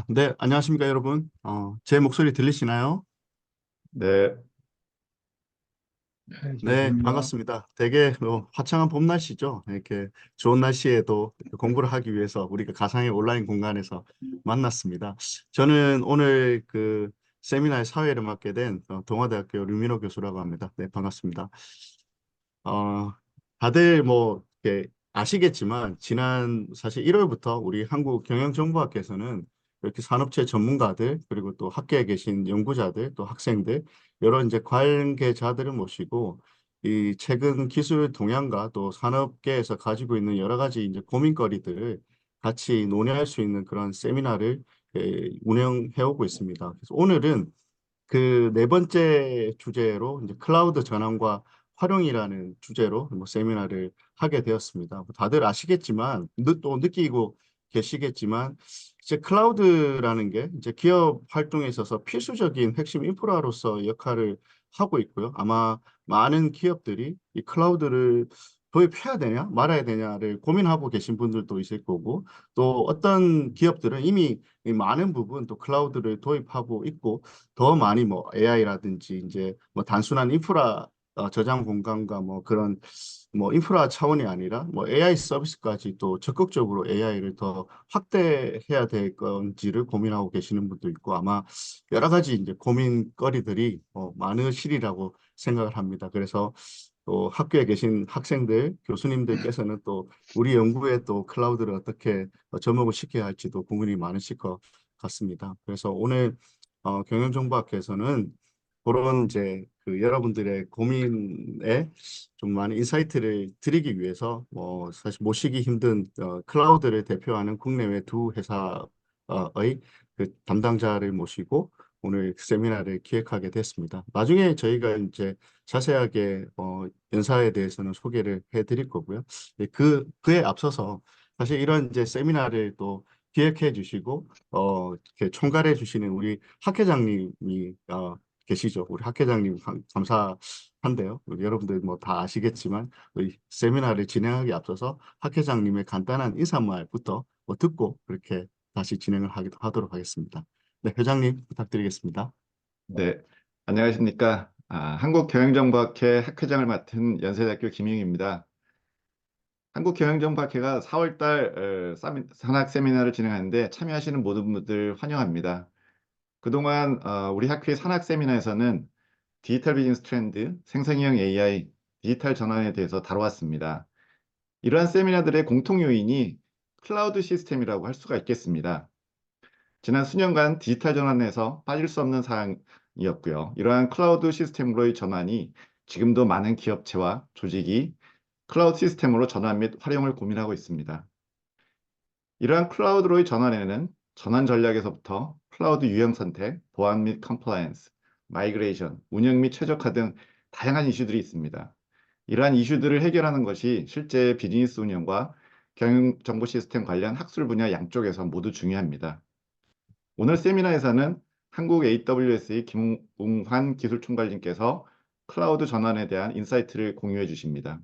네, 안녕하십니까, 여러분. 제 목소리 들리시나요? 네, 네, 잘 네, 들립니다. 반갑습니다. 되게 화창한 봄 날씨죠. 이렇게 좋은 날씨에도 공부를 하기 위해서 우리가 가상의 온라인 공간에서 만났습니다. 저는 오늘 그 세미나의 사회를 맡게 된 동아대학교 류민호 교수라고 합니다. 네, 반갑습니다. 다들 이렇게 아시겠지만, 지난 사실 1월부터 우리 한국경영정보학회에서는 이렇게 산업체 전문가들, 그리고 또 학계에 계신 연구자들, 또 학생들, 여러 이제 관계자들을 모시고, 이 최근 기술 동향과 또 산업계에서 가지고 있는 여러 가지 이제 고민거리들을 같이 논의할 수 있는 그런 세미나를 운영해 오고 있습니다. 그래서 오늘은 그 네 번째 주제로 이제 클라우드 전환과 활용이라는 주제로 세미나를 하게 되었습니다. 다들 아시겠지만, 또 느끼고 계시겠지만, 이제 클라우드라는 게 이제 기업 활동에 있어서 필수적인 핵심 인프라로서 역할을 하고 있고요. 아마 많은 기업들이 이 클라우드를 도입해야 되냐, 말아야 되냐를 고민하고 계신 분들도 있을 거고, 또 어떤 기업들은 이미 이 많은 부분 또 클라우드를 도입하고 있고, 더 많이 AI라든지 이제 단순한 인프라 저장 공간과 그런 인프라 차원이 아니라 AI 서비스까지 또 적극적으로 AI를 더 확대해야 될 건지를 고민하고 계시는 분도 있고, 아마 여러 가지 이제 고민거리들이 많으시리라고 생각을 합니다. 그래서 또 학교에 계신 학생들, 교수님들께서는 또 우리 연구에 또 클라우드를 어떻게 접목을 시켜야 할지도 고민이 많으실 것 같습니다. 그래서 오늘 경영정보학회에서는 그런 이제 그 여러분들의 고민에 좀 많은 인사이트를 드리기 위해서 사실 모시기 힘든 클라우드를 대표하는 국내외 두 회사의 그 담당자를 모시고 오늘 세미나를 기획하게 됐습니다. 나중에 저희가 이제 자세하게 연사에 대해서는 소개를 해드릴 거고요. 그에 앞서서 사실 이런 이제 세미나를 또 기획해 주시고 이렇게 총괄해 주시는 우리 학회장님이 계시죠. 우리 학회장님 감사한데요. 우리 여러분들 뭐 다 아시겠지만 우리 세미나를 진행하기 앞서서 학회장님의 간단한 인사말부터 듣고 그렇게 다시 진행을 하도록 하겠습니다. 네, 회장님 부탁드리겠습니다. 네, 안녕하십니까. 한국경영정보학회 학회장을 맡은 연세대학교 김용입니다. 한국경영정보학회가 4월달 산학 세미나를 진행하는데 참여하시는 모든 분들 환영합니다. 그동안 우리 학회 산학 세미나에서는 디지털 비즈니스 트렌드, 생성형 AI, 디지털 전환에 대해서 다뤄왔습니다. 이러한 세미나들의 공통 요인이 클라우드 시스템이라고 할 수가 있겠습니다. 지난 수년간 디지털 전환에서 빠질 수 없는 사항이었고요. 이러한 클라우드 시스템으로의 전환이 지금도 많은 기업체와 조직이 클라우드 시스템으로 전환 및 활용을 고민하고 있습니다. 이러한 클라우드로의 전환에는 전환 전략에서부터 클라우드 유형 선택, 보안 및 컴플라이언스, 마이그레이션, 운영 및 최적화 등 다양한 이슈들이 있습니다. 이러한 이슈들을 해결하는 것이 실제 비즈니스 운영과 경영 정보 시스템 관련 학술 분야 양쪽에서 모두 중요합니다. 오늘 세미나에서는 한국 AWS의 김웅환 기술총괄님께서 클라우드 전환에 대한 인사이트를 공유해 주십니다.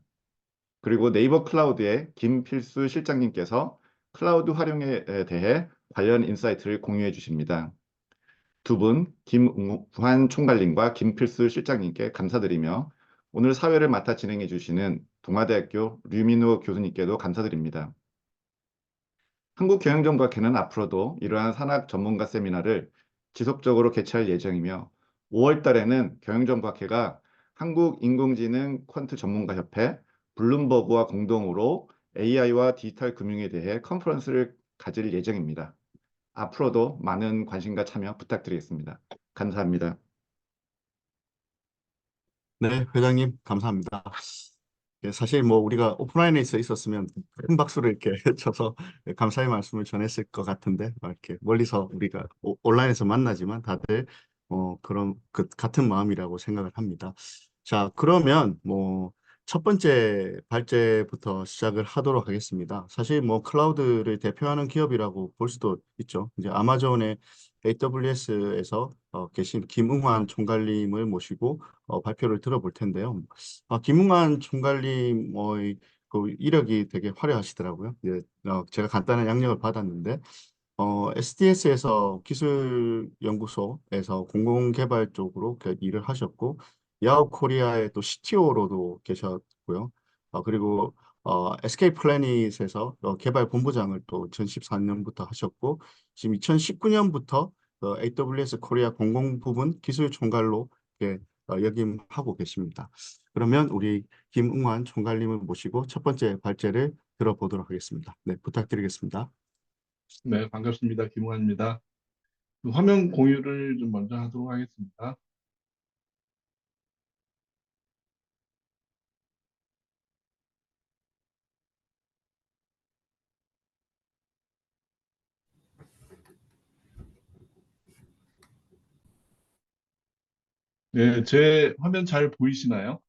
그리고 네이버 클라우드의 김필수 실장님께서 클라우드 활용에 대해 관련 인사이트를 공유해 주십니다. 두 분, 김웅환 총괄님과 김필수 실장님께 감사드리며 오늘 사회를 맡아 진행해 주시는 동아대학교 류민호 교수님께도 감사드립니다. 한국경영정보학회는 앞으로도 이러한 산학 전문가 세미나를 지속적으로 개최할 예정이며 5월 달에는 경영정보학회가 한국인공지능 퀀트 전문가협회, 블룸버그와 공동으로 AI와 디지털 금융에 대해 컨퍼런스를 가질 예정입니다. 앞으로도 많은 관심과 참여 부탁드리겠습니다. 감사합니다. 네, 회장님 감사합니다. 사실 우리가 오프라인에 있었으면 큰 박수를 이렇게 쳐서 감사의 말씀을 전했을 것 같은데 이렇게 멀리서 우리가 온라인에서 만나지만 다들 그런 그 같은 마음이라고 생각을 합니다. 자, 그러면 첫 번째 발제부터 시작을 하도록 하겠습니다. 사실 클라우드를 대표하는 기업이라고 볼 수도 있죠. 이제 아마존의 AWS에서 계신 김응환 총괄님을 모시고 발표를 들어볼 텐데요. 김웅환 총괄님의 그 이력이 되게 화려하시더라고요. 예, 제가 간단한 양력을 받았는데 SDS에서 기술연구소에서 공공개발 쪽으로 일을 하셨고, 야후 코리아의 또 CTO로도 계셨고요. 그리고 SK 플래닛에서 개발 본부장을 또 2014년부터 하셨고, 지금 2019년부터 AWS 코리아 공공부문 기술 총괄로 역임하고 계십니다. 그러면 우리 김응환 총괄님을 모시고 첫 번째 발제를 들어보도록 하겠습니다. 네, 부탁드리겠습니다. 네, 반갑습니다. 김호환입니다. 화면 공유를 좀 먼저 하도록 하겠습니다. 네, 제 화면 잘 보이시나요?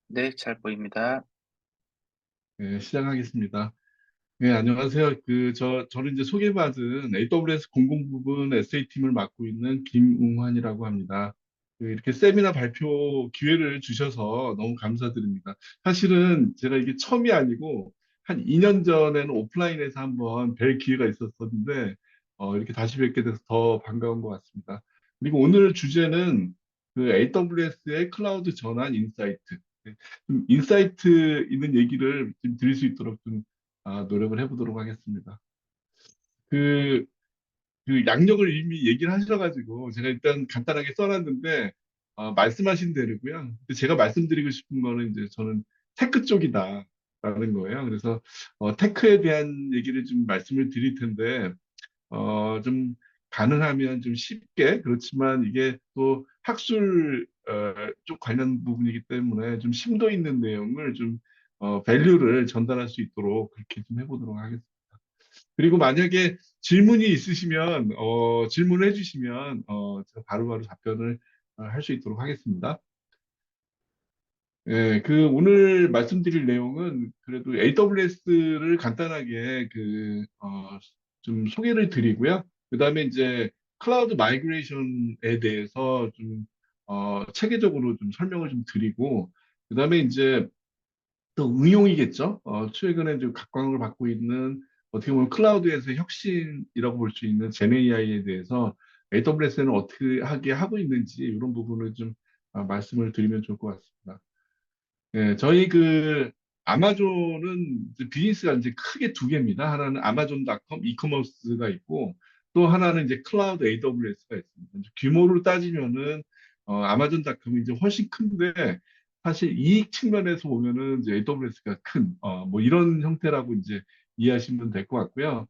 네, 잘 보입니다. 네, 시작하겠습니다. 네, 안녕하세요. 저를 이제 소개받은 AWS 공공부문 SA팀을 맡고 있는 김웅환이라고 합니다. 이렇게 세미나 발표 기회를 주셔서 너무 감사드립니다. 사실은 제가 이게 처음이 아니고 한 2년 전에는 오프라인에서 한번 뵐 기회가 있었었는데 이렇게 다시 뵙게 돼서 더 반가운 것 같습니다. 그리고 오늘 주제는 그 AWS의 클라우드 전환 인사이트. 좀 인사이트 있는 얘기를 좀 드릴 수 있도록 좀 노력을 해보도록 하겠습니다. 그, 그 양력을 이미 얘기를 하셔가지고 제가 일단 간단하게 써놨는데 말씀하신 대로고요. 근데 제가 말씀드리고 싶은 거는 이제 저는 테크 쪽이다라는 거예요. 그래서 테크에 대한 얘기를 좀 말씀을 드릴 텐데 좀 가능하면 좀 쉽게 그렇지만 이게 또 학술 쪽 관련 부분이기 때문에 좀 심도 있는 내용을 좀 밸류를 전달할 수 있도록 그렇게 좀 해보도록 하겠습니다. 그리고 만약에 질문이 있으시면 질문을 해주시면 제가 바로바로 답변을 할 수 있도록 하겠습니다. 예, 오늘 말씀드릴 내용은 그래도 AWS를 간단하게 좀 소개를 드리고요. 그 다음에 이제 클라우드 마이그레이션에 대해서 좀, 체계적으로 좀 설명을 좀 드리고, 그 다음에 이제 또 응용이겠죠. 최근에 좀 각광을 받고 있는 어떻게 보면 클라우드에서 혁신이라고 볼 수 있는 GenAI에 대해서 AWS는 어떻게 하게 하고 있는지 이런 부분을 좀 말씀을 드리면 좋을 것 같습니다. 예, 저희 아마존은 이제 비즈니스가 이제 크게 두 개입니다. 하나는 아마존닷컴 이커머스가 있고 또 하나는 이제 클라우드 AWS가 있습니다. 이제 규모로 따지면은 아마존닷컴이 이제 훨씬 큰데 사실 이익 측면에서 보면은 이제 AWS가 큰 뭐 이런 형태라고 이제 이해하시면 될 것 같고요.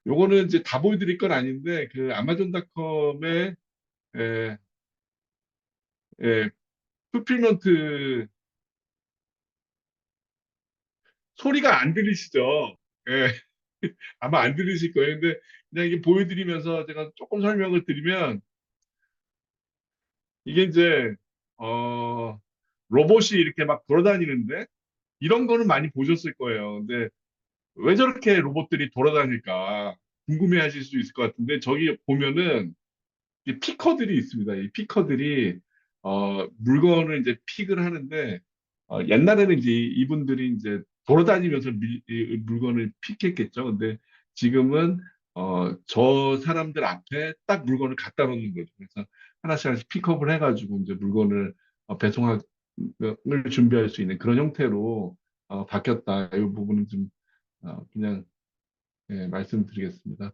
요거는 이제 다 보여드릴 건 아닌데 아마존닷컴의 에, 에, 풀필먼트 소리가 안 들리시죠? 예. 아마 안 들으실 거예요. 근데 그냥 이게 보여드리면서 제가 조금 설명을 드리면 이게 이제 어 로봇이 이렇게 막 돌아다니는데 이런 거는 많이 보셨을 거예요. 근데 왜 저렇게 로봇들이 돌아다닐까 궁금해 하실 수 있을 것 같은데 저기 보면은 이 피커들이 있습니다. 이 피커들이 물건을 이제 픽을 하는데 옛날에는 이제 이분들이 이제 돌아다니면서 이 물건을 픽했겠죠. 근데 지금은 저 사람들 앞에 딱 물건을 갖다 놓는 거죠. 그래서 하나씩 하나씩 픽업을 해가지고 이제 물건을 배송을 준비할 수 있는 그런 형태로 바뀌었다. 이 부분은 좀 그냥 예, 말씀드리겠습니다.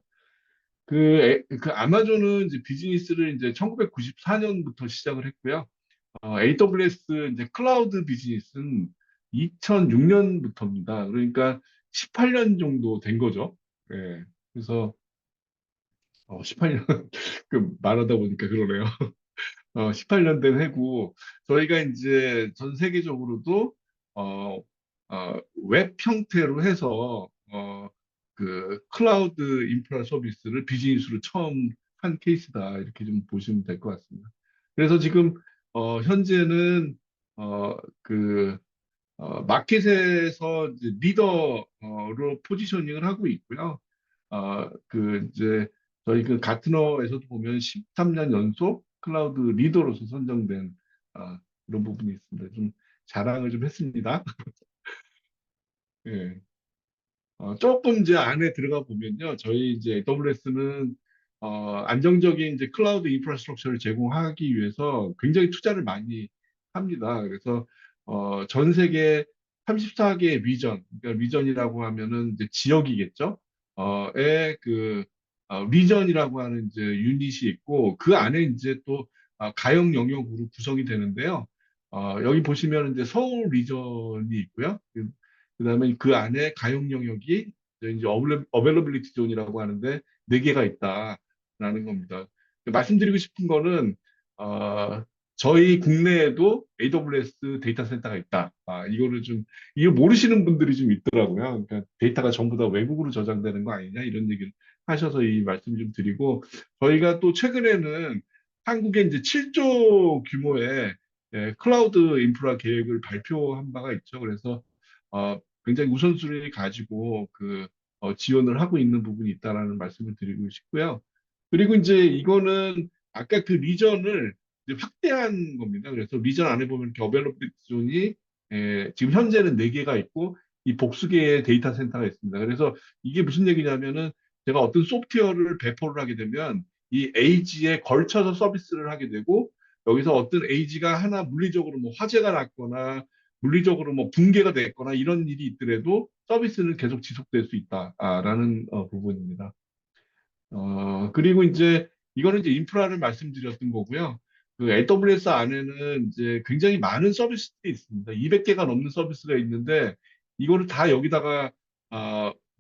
그 아마존은 이제 비즈니스를 이제 1994년부터 시작을 했고요. AWS 이제 클라우드 비즈니스는 2006년부터입니다. 그러니까 18년 정도 된 거죠. 예. 그래서 18년 그 말하다 보니까 그러네요. 18년 된 해고 저희가 이제 전 세계적으로도 어, 웹 형태로 해서 클라우드 인프라 서비스를 비즈니스로 처음 한 케이스다 이렇게 좀 보시면 될 것 같습니다. 그래서 지금 현재는 어, 그 마켓에서 이제 리더로 포지셔닝을 하고 있고요. 이제 저희 가트너에서도 보면 13년 연속 클라우드 리더로서 선정된 그런 부분이 있습니다. 좀 자랑을 좀 했습니다. 예. 조금 이제 안에 들어가 보면요. 저희 이제 AWS는 안정적인 이제 클라우드 인프라스트럭처를 제공하기 위해서 굉장히 투자를 많이 합니다. 그래서 전 세계 34개의 리전, 그러니까 리전이라고 하면은 이제 지역이겠죠. 그 리전이라고 하는 이제 유닛이 있고 그 안에 이제 또 가용 영역으로 구성이 되는데요. 여기 보시면 이제 서울 리전이 있고요. 그다음에 그 안에 가용 영역이 이제 어베러빌리티 존이라고 하는데 네 개가 있다라는 겁니다. 말씀드리고 싶은 거는 어, 저희 국내에도 AWS 데이터 센터가 있다. 이거를 좀 이거 모르시는 분들이 좀 있더라고요. 그러니까 데이터가 전부 다 외국으로 저장되는 거 아니냐 이런 얘기를 하셔서 이 말씀 좀 드리고 저희가 또 최근에는 한국에 이제 7조 규모의 클라우드 인프라 계획을 발표한 바가 있죠. 그래서 굉장히 우선순위를 가지고 지원을 하고 있는 부분이 있다라는 말씀을 드리고 싶고요. 그리고 이제 이거는 아까 그 리전을 이제 확대한 겁니다. 그래서 리전 안에 보면 이렇게 어벨러빌리티 존이 지금 현재는 4개가 있고 이 복수개의 데이터 센터가 있습니다. 그래서 이게 무슨 얘기냐면은 제가 어떤 소프트웨어를 배포를 하게 되면 이 에이지에 걸쳐서 서비스를 하게 되고 여기서 어떤 에이지가 하나 물리적으로 뭐 화재가 났거나 물리적으로 뭐 붕괴가 됐거나 이런 일이 있더라도 서비스는 계속 지속될 수 있다라는 부분입니다. 그리고 이제 이거는 이제 인프라를 말씀드렸던 거고요. 그 AWS 안에는 이제 굉장히 많은 서비스들이 있습니다. 200개가 넘는 서비스가 있는데 이거를 다 여기다가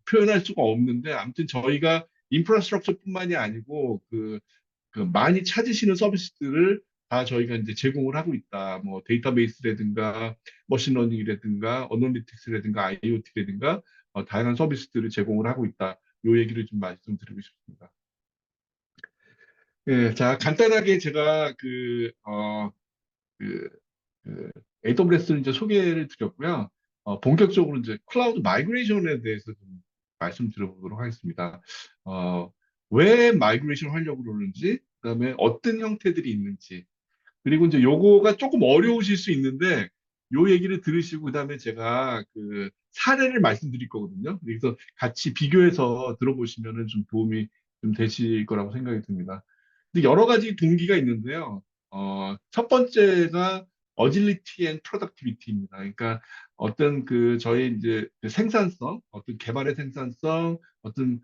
표현할 수가 없는데 아무튼 저희가 인프라스트럭처뿐만이 아니고 그 많이 찾으시는 서비스들을 다 저희가 이제 제공을 하고 있다. 뭐 데이터베이스라든가 머신러닝이라든가 어널리틱스라든가 IoT라든가 다양한 서비스들을 제공을 하고 있다. 요 얘기를 좀 말씀드리고 싶습니다. 예, 자, 간단하게 제가 그, AWS를 이제 소개를 드렸고요. 본격적으로 이제 클라우드 마이그레이션에 대해서 좀 말씀드려보도록 하겠습니다. 왜 마이그레이션 하려고 그러는지, 그다음에 어떤 형태들이 있는지, 그리고 이제 요거가 조금 어려우실 수 있는데, 요 얘기를 들으시고, 그다음에 제가 그 사례를 말씀드릴 거거든요. 그래서 같이 비교해서 들어보시면은 좀 도움이 좀 되실 거라고 생각이 듭니다. 근데 여러 가지 동기가 있는데요. 첫 번째가 어질리티 앤 프로덕티비티입니다. 그러니까 어떤 저희 이제 그 생산성, 어떤 개발의 생산성, 어떤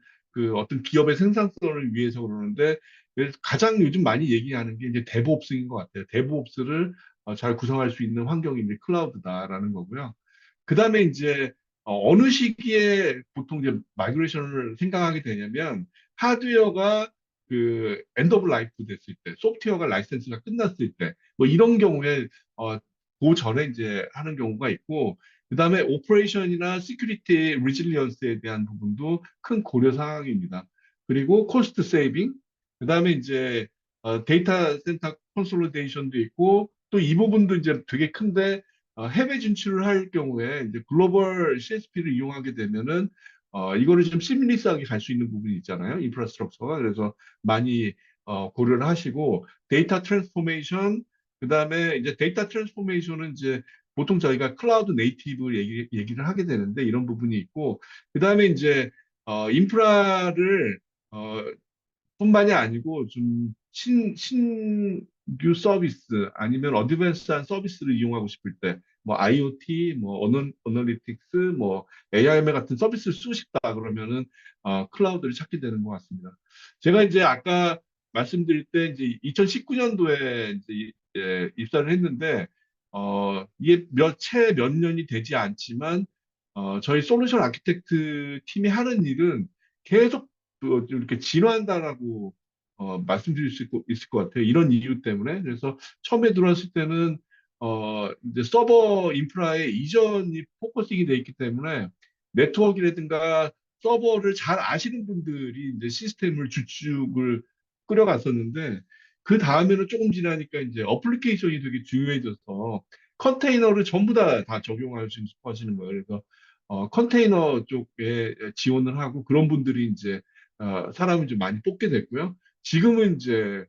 기업의 생산성을 위해서 그러는데 그래서 가장 요즘 많이 얘기하는 게 이제 데브옵스인 것 같아요. 데브옵스를 잘 구성할 수 있는 환경이 이제 클라우드다라는 거고요. 그 다음에 이제 어느 시기에 보통 이제 마이그레이션을 생각하게 되냐면 하드웨어가 그 엔드 오브 라이프 됐을 때, 소프트웨어가 라이센스가 끝났을 때, 뭐 이런 경우에 그 전에 이제 하는 경우가 있고, 그 다음에 오퍼레이션이나 시큐리티 리질리언스에 대한 부분도 큰 고려 사항입니다. 그리고 코스트 세이빙, 그 다음에 이제 데이터 센터 컨솔리데이션도 있고, 또 이 부분도 이제 되게 큰데 해외 진출을 할 경우에 이제 글로벌 CSP를 이용하게 되면은 이거를 좀 시밀리스하게 갈 수 있는 부분이 있잖아요. 인프라스트럭처가. 그래서 많이 고려를 하시고 데이터 트랜스포메이션 그다음에 이제 데이터 트랜스포메이션은 이제 보통 저희가 클라우드 네이티브 얘기를 하게 되는데 이런 부분이 있고 그다음에 이제 인프라를 뿐만이 아니고 좀 신규 서비스 아니면 어드밴스한 서비스를 이용하고 싶을 때 뭐 IoT, 뭐 어널리틱스, 뭐 AIML 같은 서비스를 쓰고 싶다 그러면은 클라우드를 찾게 되는 것 같습니다. 제가 이제 아까 말씀드릴 때 이제 2019년도에 이제 입사를 했는데 이게 채 몇 년이 되지 않지만 저희 솔루션 아키텍트 팀이 하는 일은 계속 좀 이렇게 진화한다라고 말씀드릴 수 있을 것 같아요. 이런 이유 때문에. 그래서 처음에 들어왔을 때는 이제 서버 인프라의 이전이 포커싱이 돼 있기 때문에 네트워크라든가 서버를 잘 아시는 분들이 이제 시스템을 주축을 끌어갔었는데 그 다음에는 조금 지나니까 이제 어플리케이션이 되게 중요해져서 컨테이너를 전부 다 적용하시는 거예요. 그래서 컨테이너 쪽에 지원을 하고 그런 분들이 이제 사람을 좀 많이 뽑게 됐고요. 지금은 이제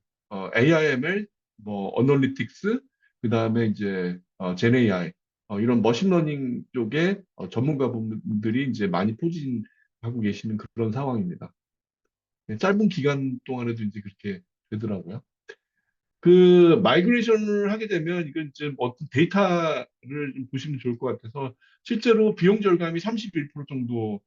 AIML, 뭐 어널리틱스, 그 다음에 이제 젠 AI 이런 머신러닝 쪽에 전문가 분들이 이제 많이 하고 계시는 그런 상황입니다. 네, 짧은 기간 동안에도 이제 그렇게 되더라고요. 그 마이그레이션을 하게 되면 이건 이제 어떤 데이터를 좀 보시면 좋을 것 같아서 실제로 비용 절감이 31% 정도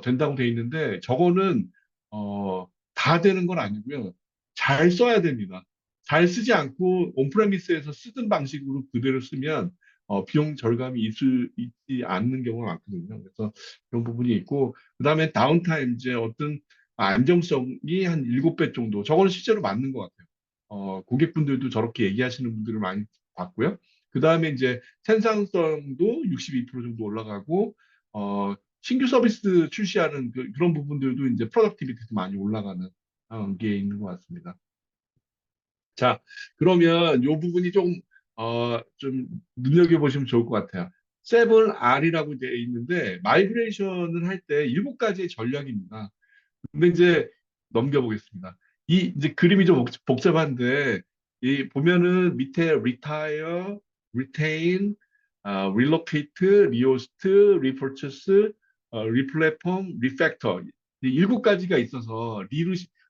된다고 돼 있는데 저거는 어, 다 되는 건 아니고요. 잘 써야 됩니다. 잘 쓰지 않고 온프레미스에서 쓰던 방식으로 그대로 쓰면 비용 절감이 있지 않는 경우가 많거든요. 그래서 그런 부분이 있고 그다음에 다운타임 이제 어떤 안정성이 한 7배 정도 저거는 실제로 맞는 것 같아요. 고객분들도 저렇게 얘기하시는 분들을 많이 봤고요. 그 다음에 이제 생산성도 62% 정도 올라가고, 신규 서비스 출시하는 그런 부분들도 이제 프로덕티비티도 많이 올라가는 게 있는 것 같습니다. 자, 그러면 이 부분이 좀 눈여겨보시면 좋을 것 같아요. 7R이라고 되어 있는데, 마이그레이션을 할 때 7가지의 전략입니다. 근데 이제 넘겨보겠습니다. 이 이제 그림이 좀 복잡한데 이 보면은 밑에 retire, retain, relocate, rehost, repurchase, replatform, refactor 이 7가지가 있어서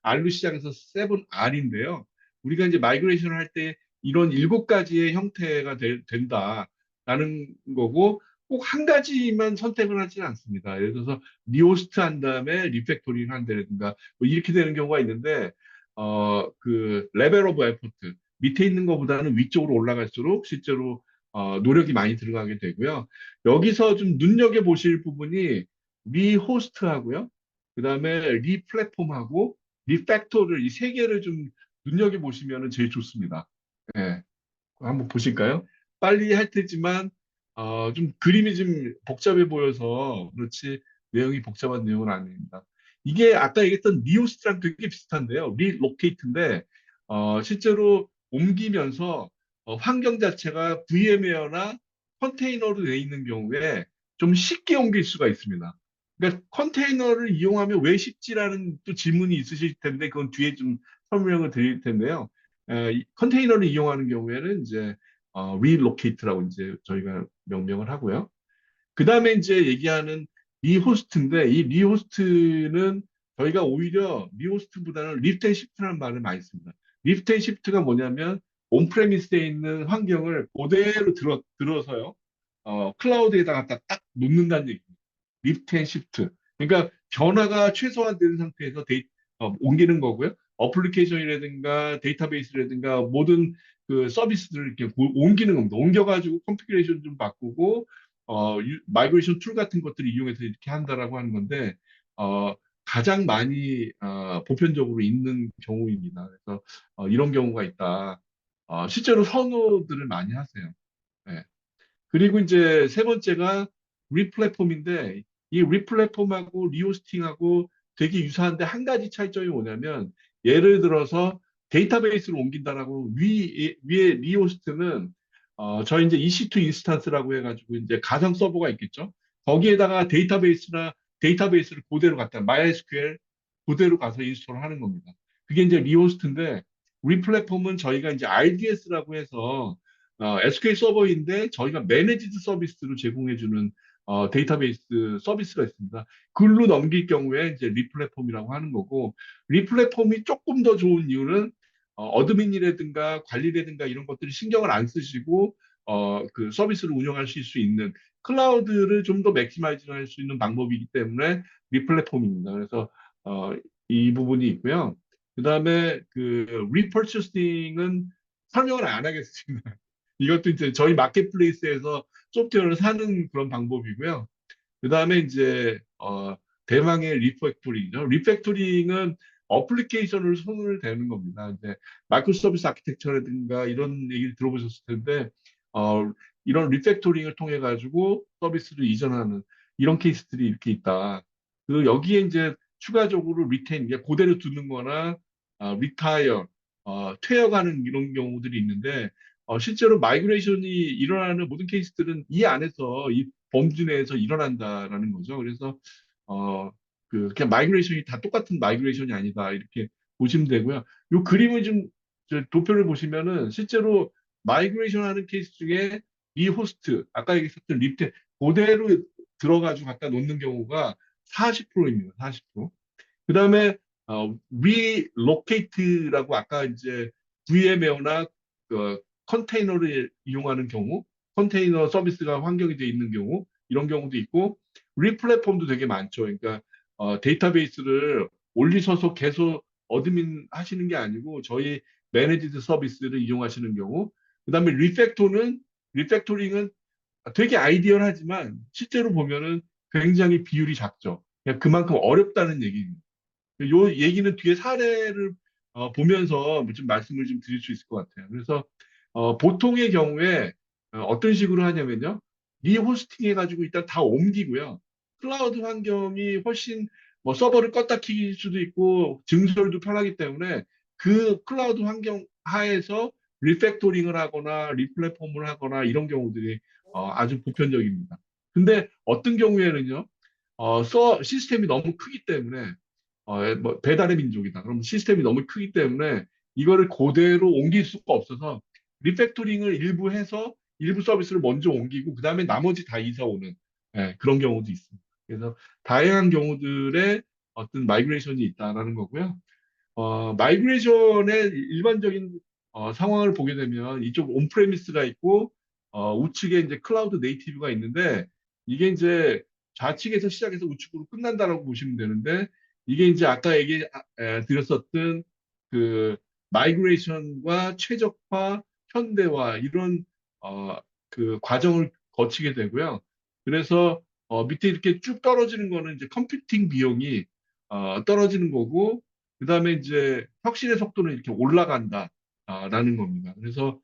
R로 시작해서 7R인데요. 우리가 이제 마이그레이션을 할 때 이런 7가지의 형태가 된다라는 거고 꼭 한 가지만 선택을 하지는 않습니다. 예를 들어서 리호스트 한 다음에 리팩토링 한다든가 뭐 이렇게 되는 경우가 있는데 그 레벨 오브 에포트 밑에 있는 것보다는 위쪽으로 올라갈수록 실제로 노력이 많이 들어가게 되고요. 여기서 좀 눈여겨 보실 부분이 리호스트하고요. 그다음에 리플랫폼하고 리팩토를 이 세 개를 좀 눈여겨 보시면 제일 좋습니다. 예. 한번 보실까요? 빨리 할 테지만 좀 그림이 좀 복잡해 보여서 그렇지 내용이 복잡한 내용은 아닙니다. 이게 아까 얘기했던 리호스트랑 되게 비슷한데요. 리로케이트인데 실제로 옮기면서 환경 자체가 VM웨어나 컨테이너로 되어 있는 경우에 좀 쉽게 옮길 수가 있습니다. 그러니까 컨테이너를 이용하면 왜 쉽지라는 또 질문이 있으실 텐데 그건 뒤에 좀 설명을 드릴 텐데요. 컨테이너를 이용하는 경우에는 이제 relocate라고 이제 저희가 명명을 하고요. 그 다음에 이제 얘기하는 리호스트인데 이 리호스트는 저희가 오히려 리호스트보다는 리프트 앤 시프트라는 말을 많이 씁니다. 리프트 앤 시프트가 뭐냐면 온프레미스에 있는 환경을 그대로 들어서요. 클라우드에다 갖다 딱 놓는다는 얘기입니다. 리프트 앤 시프트. 그러니까 변화가 최소화된 상태에서 옮기는 거고요. 어플리케이션이라든가 데이터베이스라든가 모든 그 서비스들을 이렇게 옮기는 겁니다. 옮겨가지고 컨피그레이션 좀 바꾸고 마이그레이션 툴 같은 것들을 이용해서 이렇게 한다라고 하는 건데 어, 가장 많이 보편적으로 있는 경우입니다. 그래서 이런 경우가 있다. 실제로 선호들을 많이 하세요. 네. 그리고 이제 세 번째가 리플랫폼인데 이 리플랫폼하고 리호스팅하고 되게 유사한데 한 가지 차이점이 뭐냐면 예를 들어서 데이터베이스를 옮긴다라고 위에 리호스트는 저희 이제 EC2 인스턴스라고 해가지고 이제 가상 서버가 있겠죠. 거기에다가 데이터베이스를 그대로 갖다 MySQL 그대로 가서 인스톨을 하는 겁니다. 그게 이제 리호스트인데 리플랫폼은 저희가 이제 RDS라고 해서 SQL 서버인데 저희가 매니지드 서비스로 제공해주는 데이터베이스 서비스가 있습니다. 글로 넘길 경우에 이제 리플랫폼이라고 하는 거고, 리플랫폼이 조금 더 좋은 이유는 어드민이라든가 관리라든가 이런 것들이 신경을 안 쓰시고 그 서비스를 운영하실 수 있는 클라우드를 좀 더 맥시마이징 할 수 있는 방법이기 때문에 리플랫폼입니다. 그래서 이 부분이 있고요. 그 다음에 그 리퍼처싱은 설명을 안 하겠습니다. 이것도 이제 저희 마켓플레이스에서 소프트웨어를 사는 그런 방법이고요. 그 다음에 이제 대망의 리팩토링이죠. 리팩토링은 어플리케이션을 손을 대는 겁니다. 이제 마이크로 서비스 아키텍처라든가 이런 얘기를 들어보셨을 텐데 이런 리팩토링을 통해 가지고 서비스를 이전하는 이런 케이스들이 이렇게 있다. 그 여기에 이제 추가적으로 리테인, 그대로 두는 거나 리타이어, 퇴역하는 이런 경우들이 있는데 실제로 마이그레이션이 일어나는 모든 케이스들은 이 안에서 이 범주 내에서 일어난다라는 거죠. 그래서 그냥 마이그레이션이 다 똑같은 마이그레이션이 아니다 이렇게 보시면 되고요. 이 그림을 좀 도표를 보시면은 실제로 마이그레이션 하는 케이스 중에 이 호스트 아까 얘기했던 리프트 그대로 들어가지고 갖다 놓는 경우가 40%입니다. 40%. 그 다음에 relocate라고 아까 이제 VMware나 컨테이너를 이용하는 경우, 컨테이너 서비스가 환경이 되어 있는 경우, 이런 경우도 있고, 리플랫폼도 되게 많죠. 그러니까 데이터베이스를 올리셔서 계속 어드민 하시는 게 아니고 저희 매니지드 서비스를 이용하시는 경우, 그 다음에 리팩토링은 되게 아이디얼하지만 실제로 보면은 굉장히 비율이 작죠. 그냥 그만큼 어렵다는 얘기입니다. 요 얘기는 뒤에 사례를 보면서 좀 말씀을 좀 드릴 수 있을 것 같아요. 그래서 보통의 경우에 어떤 식으로 하냐면요. 리호스팅 해가지고 일단 다 옮기고요. 클라우드 환경이 훨씬 뭐 서버를 껐다 킬 수도 있고 증설도 편하기 때문에 그 클라우드 환경 하에서 리팩토링을 하거나 리플랫폼을 하거나 이런 경우들이 아주 보편적입니다. 근데 어떤 경우에는요. 시스템이 너무 크기 때문에 뭐 배달의 민족이다. 그럼 시스템이 너무 크기 때문에 이거를 그대로 옮길 수가 없어서 리팩토링을 일부 해서 일부 서비스를 먼저 옮기고 그 다음에 나머지 다 이사 오는 그런 경우도 있습니다. 그래서 다양한 경우들의 어떤 마이그레이션이 있다라는 거고요. 마이그레이션의 일반적인 상황을 보게 되면 이쪽 온프레미스가 있고 우측에 이제 클라우드 네이티브가 있는데 이게 이제 좌측에서 시작해서 우측으로 끝난다라고 보시면 되는데 이게 이제 아까 드렸었던 그 마이그레이션과 최적화, 현대화 이런 그 과정을 거치게 되고요. 그래서 밑에 이렇게 쭉 떨어지는 거는 이제 컴퓨팅 비용이 떨어지는 거고 그다음에 이제 혁신의 속도는 이렇게 올라간다라는 겁니다. 그래서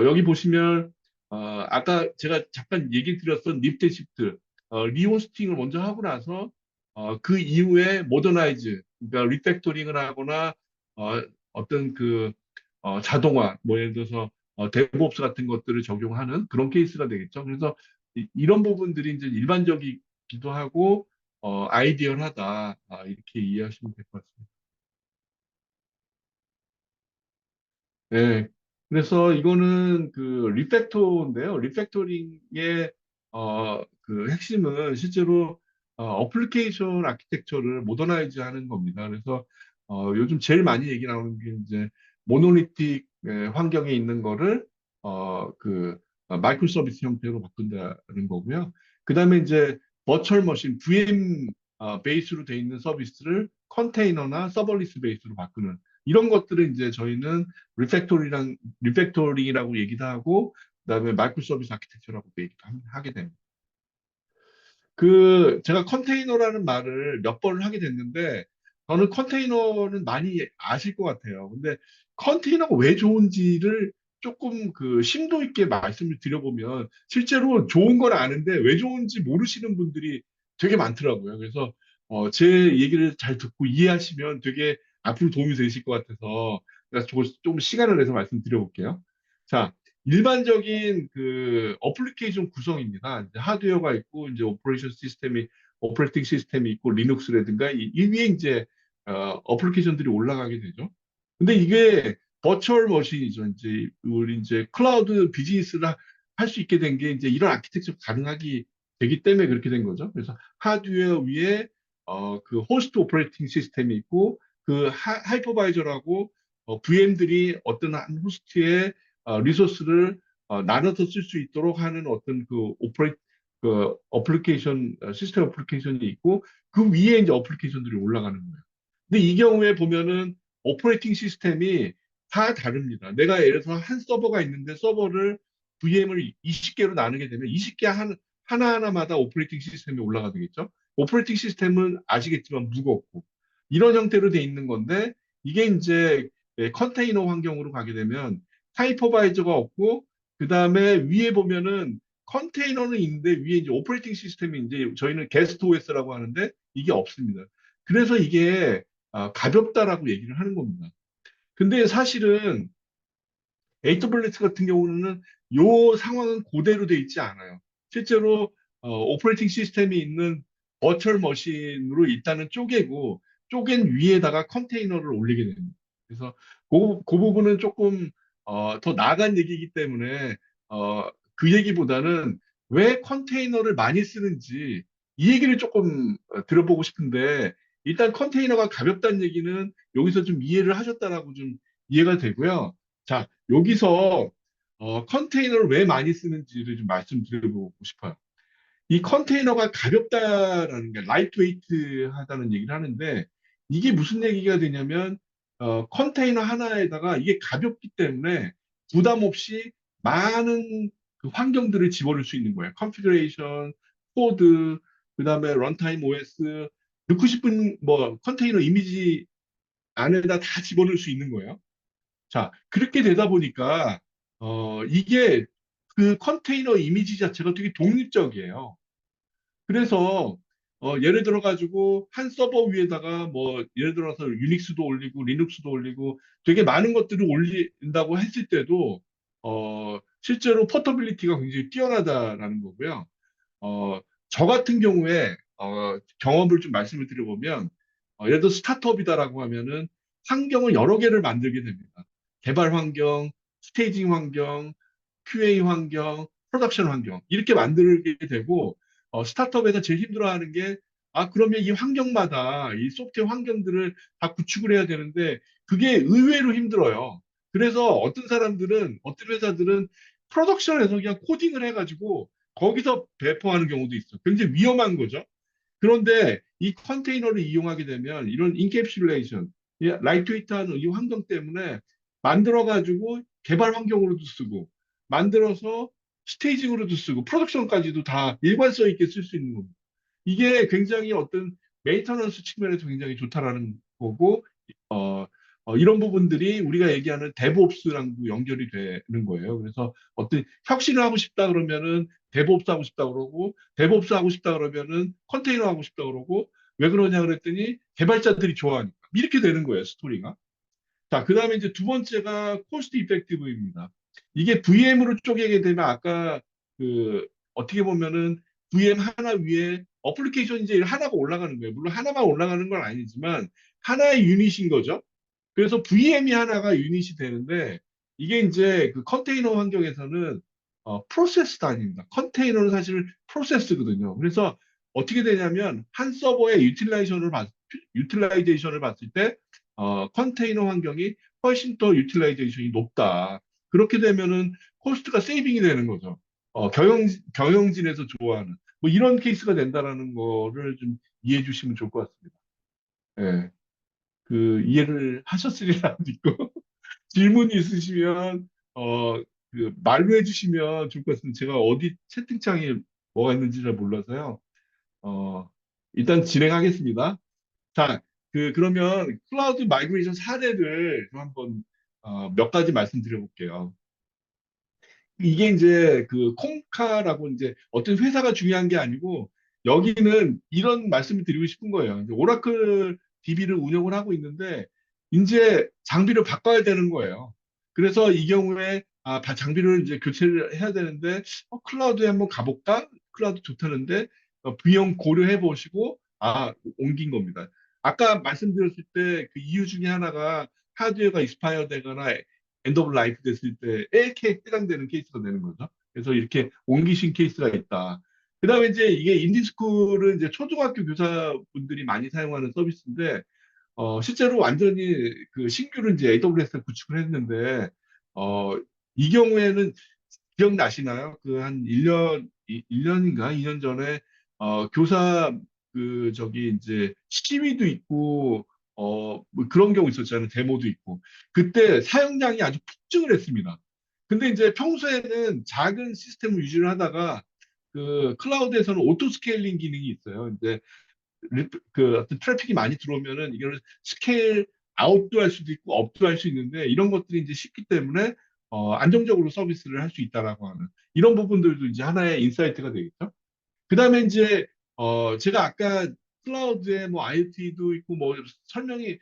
여기 보시면 아까 제가 잠깐 얘기 드렸던 리프트 시프트 리호스팅을 먼저 하고 나서 그 이후에 모더나이즈 그러니까 리팩토링을 하거나 어떤 그 자동화 뭐 예를 들어서 데브옵스 같은 것들을 적용하는 그런 케이스가 되겠죠. 그래서 이런 부분들이 이제 일반적이기도 하고 아이디얼하다 이렇게 이해하시면 될 것 같습니다. 네. 그래서 이거는 그 리팩토인데요. 리팩토링의 그 핵심은 실제로 어플리케이션 아키텍처를 모더나이즈 하는 겁니다. 그래서 요즘 제일 많이 얘기 나오는 게 이제 모노리틱 환경에 있는 거를 마이크로 서비스 형태로 바꾼다는 거고요. 그다음에 이제 버추얼 머신 VM 베이스로 돼 있는 서비스를 컨테이너나 서버리스 베이스로 바꾸는 이런 것들을 이제 저희는 리팩토링이라고 얘기도 하고, 그다음에 마이크로 서비스 아키텍처라고 얘기도 하게 됩니다. 제가 컨테이너라는 말을 몇 번을 하게 됐는데, 저는 컨테이너는 많이 아실 것 같아요. 근데 컨테이너가 왜 좋은지를 조금 그 심도 있게 말씀을 드려보면, 실제로 좋은 건 아는데 왜 좋은지 모르시는 분들이 되게 많더라고요. 그래서 제 얘기를 잘 듣고 이해하시면 되게 앞으로 도움이 되실 것 같아서, 제가 좀 시간을 내서 말씀드려볼게요. 자, 일반적인 그 어플리케이션 구성입니다. 이제 하드웨어가 있고 이제 오퍼레이팅 시스템이 있고 리눅스라든가 이 위에 이제 어플리케이션들이 올라가게 되죠. 근데 이게 버추얼 머신이죠. 이제 우리 이제 클라우드 비즈니스를 할 수 있게 된 게 이제 이런 아키텍처 가능하기 되기 때문에 그렇게 된 거죠. 그래서 하드웨어 위에 그 호스트 오퍼레이팅 시스템이 있고 그 하이퍼바이저라고 VM들이 어떤 한 호스트에 리소스를 나눠서 쓸 수 있도록 하는 어떤 그 어플리케이션 시스템 어플리케이션이 있고 그 위에 이제 어플리케이션들이 올라가는 거예요. 근데 이 경우에 보면은 오퍼레이팅 시스템이 다 다릅니다. 내가 예를 들어서 한 서버가 있는데 서버를 VM을 20개로 나누게 되면 20개 하나하나마다 오퍼레이팅 시스템이 올라가 되겠죠. 오퍼레이팅 시스템은 아시겠지만 무겁고 이런 형태로 돼 있는 건데 이게 이제 컨테이너 환경으로 가게 되면 하이퍼바이저가 없고 그 다음에 위에 보면은 컨테이너는 있는데 위에 이제 오퍼레이팅 시스템이 이제 저희는 게스트 OS라고 하는데 이게 없습니다. 그래서 이게 가볍다라고 얘기를 하는 겁니다. 근데 사실은 AWS 같은 경우는 요 상황은 그대로 돼 있지 않아요. 실제로 오퍼레이팅 시스템이 있는 버추얼 머신으로 일단은 쪼개고 쪼갠 위에다가 컨테이너를 올리게 됩니다. 그래서 그 부분은 조금 더 나아간 얘기이기 때문에 그 얘기보다는 왜 컨테이너를 많이 쓰는지 이 얘기를 조금 들어보고 싶은데, 일단 컨테이너가 가볍다는 얘기는 여기서 좀 이해를 하셨다라고 좀 이해가 되고요. 자, 여기서 컨테이너를 왜 많이 쓰는지를 좀 말씀드려보고 싶어요. 이 컨테이너가 가볍다라는 게 라이트 웨이트 하다는 얘기를 하는데, 이게 무슨 얘기가 되냐면 컨테이너 하나에다가 이게 가볍기 때문에 부담 없이 많은 그 환경들을 집어넣을 수 있는 거예요. 컨피그레이션, 코드, 그다음에 런타임 OS, 넣고 싶은 뭐 컨테이너 이미지 안에다 다 집어넣을 수 있는 거예요. 자, 그렇게 되다 보니까 이게 그 컨테이너 이미지 자체가 되게 독립적이에요. 그래서 예를 들어 가지고 한 서버 위에다가 뭐 예를 들어서 유닉스도 올리고 리눅스도 올리고 되게 많은 것들을 올린다고 했을 때도 실제로 포터빌리티가 굉장히 뛰어나다라는 거고요. 어, 저 같은 경우에 경험을 좀 말씀을 드려보면 예를 들어 스타트업이다라고 하면은 환경을 여러 개를 만들게 됩니다. 개발 환경, 스테이징 환경, QA 환경, 프로덕션 환경 이렇게 만들게 되고 스타트업에서 제일 힘들어하는 게 그러면 이 환경마다 이 소프트웨어 환경들을 다 구축을 해야 되는데 그게 의외로 힘들어요. 그래서 어떤 사람들은 어떤 회사들은 프로덕션에서 그냥 코딩을 해가지고 거기서 배포하는 경우도 있어. 굉장히 위험한 거죠. 그런데 이 컨테이너를 이용하게 되면 이런 인캡슐레이션, 라이트웨이트한 이 환경 때문에 만들어가지고 개발 환경으로도 쓰고 만들어서 스테이징으로도 쓰고 프로덕션까지도 다 일관성 있게 쓸 수 있는 겁니다. 이게 굉장히 어떤 메인터넌스 측면에서 굉장히 좋다라는 거고 이런 부분들이 우리가 얘기하는 데브옵스랑도 연결이 되는 거예요. 그래서 어떤 혁신을 하고 싶다 그러면은 데브옵스 하고 싶다 그러고 데브옵스 하고 싶다 그러면은 컨테이너 하고 싶다 그러고 왜 그러냐 그랬더니 개발자들이 좋아하니까 이렇게 되는 거예요, 스토리가. 자, 그 다음에 이제 두 번째가 코스트 이펙티브입니다. 이게 VM으로 쪼개게 되면 아까 그 어떻게 보면은 VM 하나 위에 어플리케이션 이제 하나가 올라가는 거예요. 물론 하나만 올라가는 건 아니지만 하나의 유닛인 거죠. 그래서 VM이 하나가 유닛이 되는데 이게 이제 그 컨테이너 환경에서는 프로세스도 아닙니다. 컨테이너는 사실 프로세스거든요. 그래서 어떻게 되냐면 한 서버의 유틸라이제이션을 봤을 때 컨테이너 환경이 훨씬 더 유틸라이제이션이 높다. 그렇게 되면은 코스트가 세이빙이 되는 거죠. 경영진에서 좋아하는 뭐 이런 케이스가 된다라는 거를 좀 이해해 주시면 좋을 것 같습니다. 예. 그 이해를 하셨으리라 믿고 질문이 있으시면 그 말로 해주시면 좋을 것 같습니다. 제가 어디 채팅창에 뭐가 있는지 잘 몰라서요. 어, 일단 진행하겠습니다. 자, 그러면 클라우드 마이그레이션 사례를 좀 한번 몇 가지 말씀드려볼게요. 이게 이제 그 콩카라고 이제 어떤 회사가 중요한 게 아니고 여기는 이런 말씀을 드리고 싶은 거예요. 이제 오라클 DB를 운영을 하고 있는데 이제 장비를 바꿔야 되는 거예요. 그래서 이 경우에 장비를 이제 교체를 해야 되는데 클라우드에 한번 가볼까? 클라우드 좋다는데 비용 고려해 보시고 옮긴 겁니다. 아까 말씀드렸을 때 그 이유 중에 하나가 하드웨어가 익스파이어 되거나 엔드 오브 라이프 됐을 때 이렇게 해당되는 케이스가 되는 거죠. 그래서 이렇게 옮기신 케이스가 있다. 그 다음에 이제 이게 인디스쿨은 이제 초등학교 교사분들이 많이 사용하는 서비스인데, 실제로 완전히 그 신규를 이제 AWS에 구축을 했는데, 이 경우에는 기억나시나요? 그 한 1년, 1년인가 2년 전에, 교사 저기 이제 시위도 있고, 뭐 그런 경우 있었잖아요. 데모도 있고. 그때 사용량이 아주 폭증을 했습니다. 근데 이제 평소에는 작은 시스템을 유지를 하다가 그 클라우드에서는 오토 스케일링 기능이 있어요. 이제 그 어떤 트래픽이 많이 들어오면은 이걸 스케일 아웃도 할 수도 있고 업도 할 수 있는데 이런 것들이 이제 쉽기 때문에 안정적으로 서비스를 할 수 있다라고 하는 이런 부분들도 이제 하나의 인사이트가 되겠죠. 그다음에 이제 제가 아까 클라우드에 뭐 IoT도 있고 뭐 설명이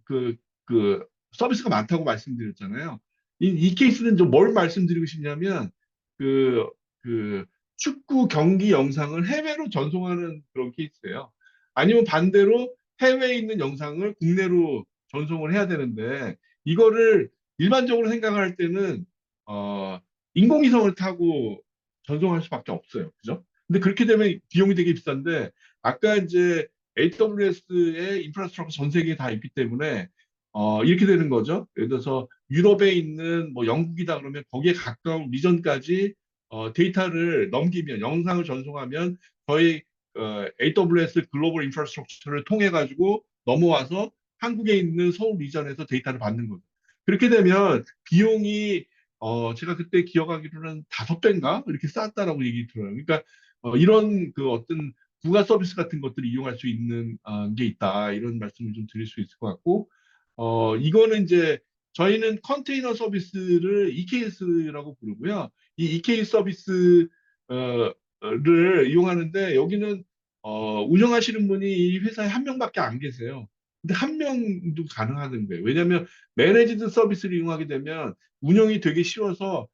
그, 그 서비스가 많다고 말씀드렸잖아요. 이 케이스는 좀 뭘 말씀드리고 싶냐면 그, 그 축구 경기 영상을 해외로 전송하는 그런 케이스예요. 아니면 반대로 해외에 있는 영상을 국내로 전송을 해야 되는데 이거를 일반적으로 생각할 때는 인공위성을 타고 전송할 수밖에 없어요. 그죠? 근데 그렇게 되면 비용이 되게 비싼데 아까 이제 AWS의 인프라스트럭처 전 세계에 다 있기 때문에 이렇게 되는 거죠. 예를 들어서 유럽에 있는 뭐 영국이다 그러면 거기에 가까운 리전까지 데이터를 넘기면 영상을 전송하면 저희 AWS 글로벌 인프라스트럭처를 통해 가지고 넘어와서 한국에 있는 서울 리전에서 데이터를 받는 거죠. 그렇게 되면 비용이 제가 그때 기억하기로는 5배인가 이렇게 쌌다라고 얘기 들어요. 그러니까 이런 그 어떤 부가 서비스 같은 것들을 이용할 수 있는 게 있다 이런 말씀을 좀 드릴 수 있을 것 같고 이거는 이제 저희는 컨테이너 서비스를 EKS라고 부르고요. 이 EKS 서비스를 이용하는데 여기는 운영하시는 분이 이 회사에 한 명밖에 안 계세요. 근데 한 명도 가능하는 거예요. 왜냐하면 매니지드 서비스를 이용하게 되면 운영이 되게 쉬워서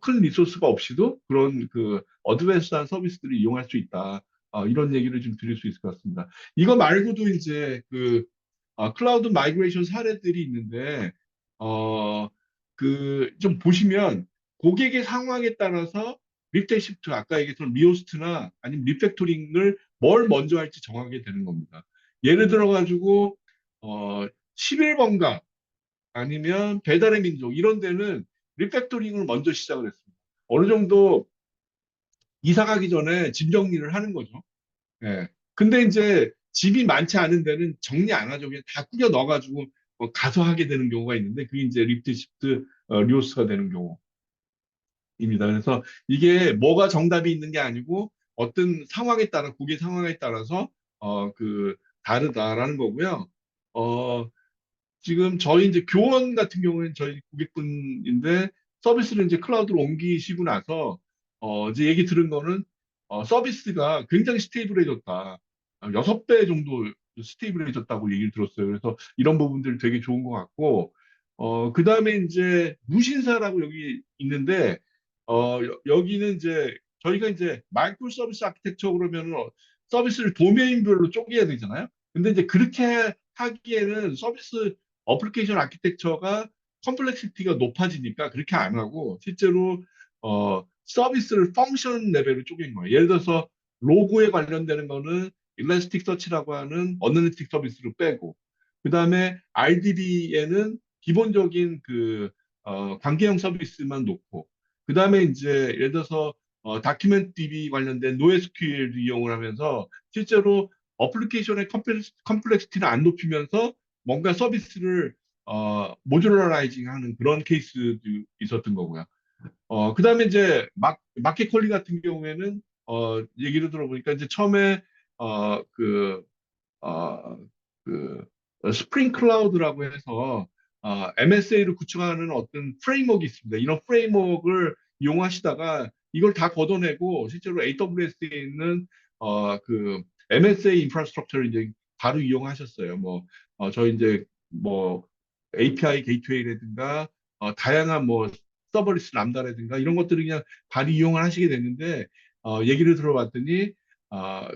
큰 리소스가 없이도 그런 그 어드밴스한 서비스들을 이용할 수 있다. 이런 얘기를 좀 드릴 수 있을 것 같습니다. 이거 말고도 이제 그 클라우드 마이그레이션 사례들이 있는데 그 좀 보시면 고객의 상황에 따라서 리프트 시프트 아까 얘기했던 리호스트나 아니면 리팩토링을 뭘 먼저 할지 정하게 되는 겁니다. 예를 들어 가지고 11번가 아니면 배달의 민족 이런 데는 리팩토링을 먼저 시작을 했습니다. 어느 정도 이사 가기 전에 짐 정리를 하는 거죠. 예. 근데 이제 집이 많지 않은 데는 정리 안 하죠. 그냥 다 꾸겨 넣어가지고 가서 하게 되는 경우가 있는데 그게 이제 리프트 시프트 리오스가 되는 경우입니다. 그래서 이게 뭐가 정답이 있는 게 아니고 어떤 상황에 따라 고객 상황에 따라서 그 다르다라는 거고요. 어, 지금 저희 이제 교원 같은 경우에는 저희 고객분인데 서비스를 이제 클라우드로 옮기시고 나서 이제 얘기 들은 거는 서비스가 굉장히 스테이블해졌다. 6배 정도 스테이블해졌다고 얘기를 들었어요. 그래서 이런 부분들 되게 좋은 것 같고 그다음에 이제 무신사라고 여기 있는데 여기는 이제 저희가 이제 마이크로 서비스 아키텍처 그러면 서비스를 도메인별로 쪼개야 되잖아요. 근데 이제 그렇게 하기에는 서비스 어플리케이션 아키텍처가 컴플렉시티가 높아지니까 그렇게 안 하고 실제로 서비스를 펑션 레벨로 쪼갠 거예요. 예를 들어서 로고에 관련되는 거는 일라스틱 서치라고 하는 어널리틱 서비스를 빼고 그다음에 RDB에는 기본적인 그 관계형 서비스만 놓고 그다음에 이제 예를 들어서 다큐멘트 DB 관련된 NoSQL 이용을 하면서 실제로 어플리케이션의 컴플렉시티를 안 높이면서 뭔가 서비스를 모듈러라이징 하는 그런 케이스도 있었던 거고요. 그다음에 이제 마켓 컬리 같은 경우에는 얘기를 들어보니까 이제 처음에 어, 그, 어, 그 스프링 클라우드라고 해서 MSA를 구축하는 어떤 프레임워크가 있습니다. 이런 프레임워크를 이용하시다가 이걸 다 걷어내고 실제로 AWS에 있는 그 MSA 인프라스트럭처를 이제 바로 이용하셨어요. 뭐 저희 이제 뭐 API 게이트웨이라든가 다양한 뭐 서버리스 람다라든가 이런 것들을 그냥 바로 이용을 하시게 됐는데 얘기를 들어봤더니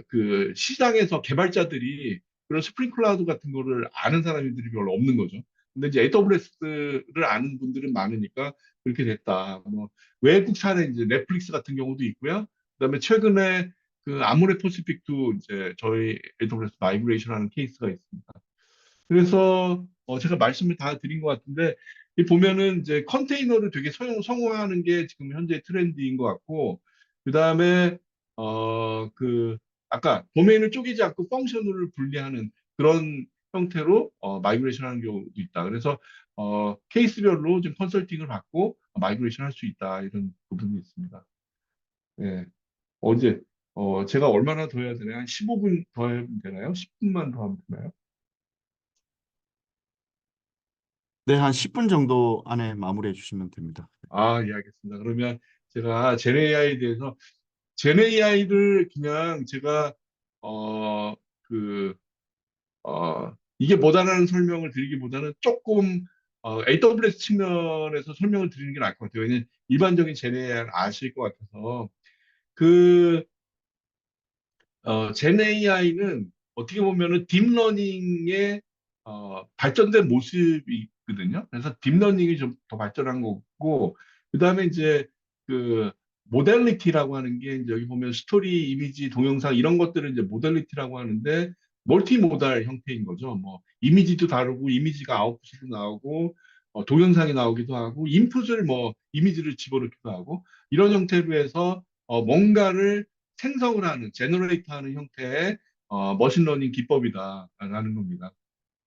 그 시장에서 개발자들이 그런 스프링 클라우드 같은 거를 아는 사람들이 별로 없는 거죠. 근데 이제 AWS를 아는 분들은 많으니까 그렇게 됐다. 뭐 외국 사례 이제 넷플릭스 같은 경우도 있고요. 그다음에 최근에 그 아모레 퍼시픽도 이제 저희 AWS 마이그레이션 하는 케이스가 있습니다. 그래서 제가 말씀을 다 드린 것 같은데 이 보면은 이제 컨테이너를 되게 성공하는 게 지금 현재 트렌드인 것 같고 그다음에 그 아까 도메인을 쪼개지 않고 펑션을 분리하는 그런 형태로 마이그레이션 하는 경우도 있다. 그래서 케이스별로 좀 컨설팅을 받고 마이그레이션 할 수 있다. 이런 부분이 있습니다. 예. 어제 제가 얼마나 더 해야 되나요? 한 15분 더 하면 되나요? 10분만 더 하면 되나요? 네, 한 10분 정도 안에 마무리해 주시면 됩니다. 예, 알겠습니다. 그러면 제가 젠 AI에 대해서 젠 AI를 그냥 제가 어, 그, 이게 뭐다라는 설명을 드리기보다는 조금 AWS 측면에서 설명을 드리는 게 나을 것 같아요. 왜냐면 일반적인 젠 AI를 아실 것 같아서 그 젠 AI는 어떻게 보면은 딥러닝의 발전된 모습이거든요. 그래서 딥러닝이 좀 더 발전한 거고, 그 다음에 이제 그 모델리티라고 하는 게 이제 여기 보면 스토리, 이미지, 동영상 이런 것들을 이제 모델리티라고 하는데 멀티모달 형태인 거죠. 뭐 이미지도 다르고 이미지가 아웃풋으로 나오고 동영상이 나오기도 하고 인풋을 뭐 이미지를 집어넣기도 하고 이런 형태로 해서 뭔가를 생성을 하는 제너레이트하는 형태의 머신러닝 기법이다라는 겁니다.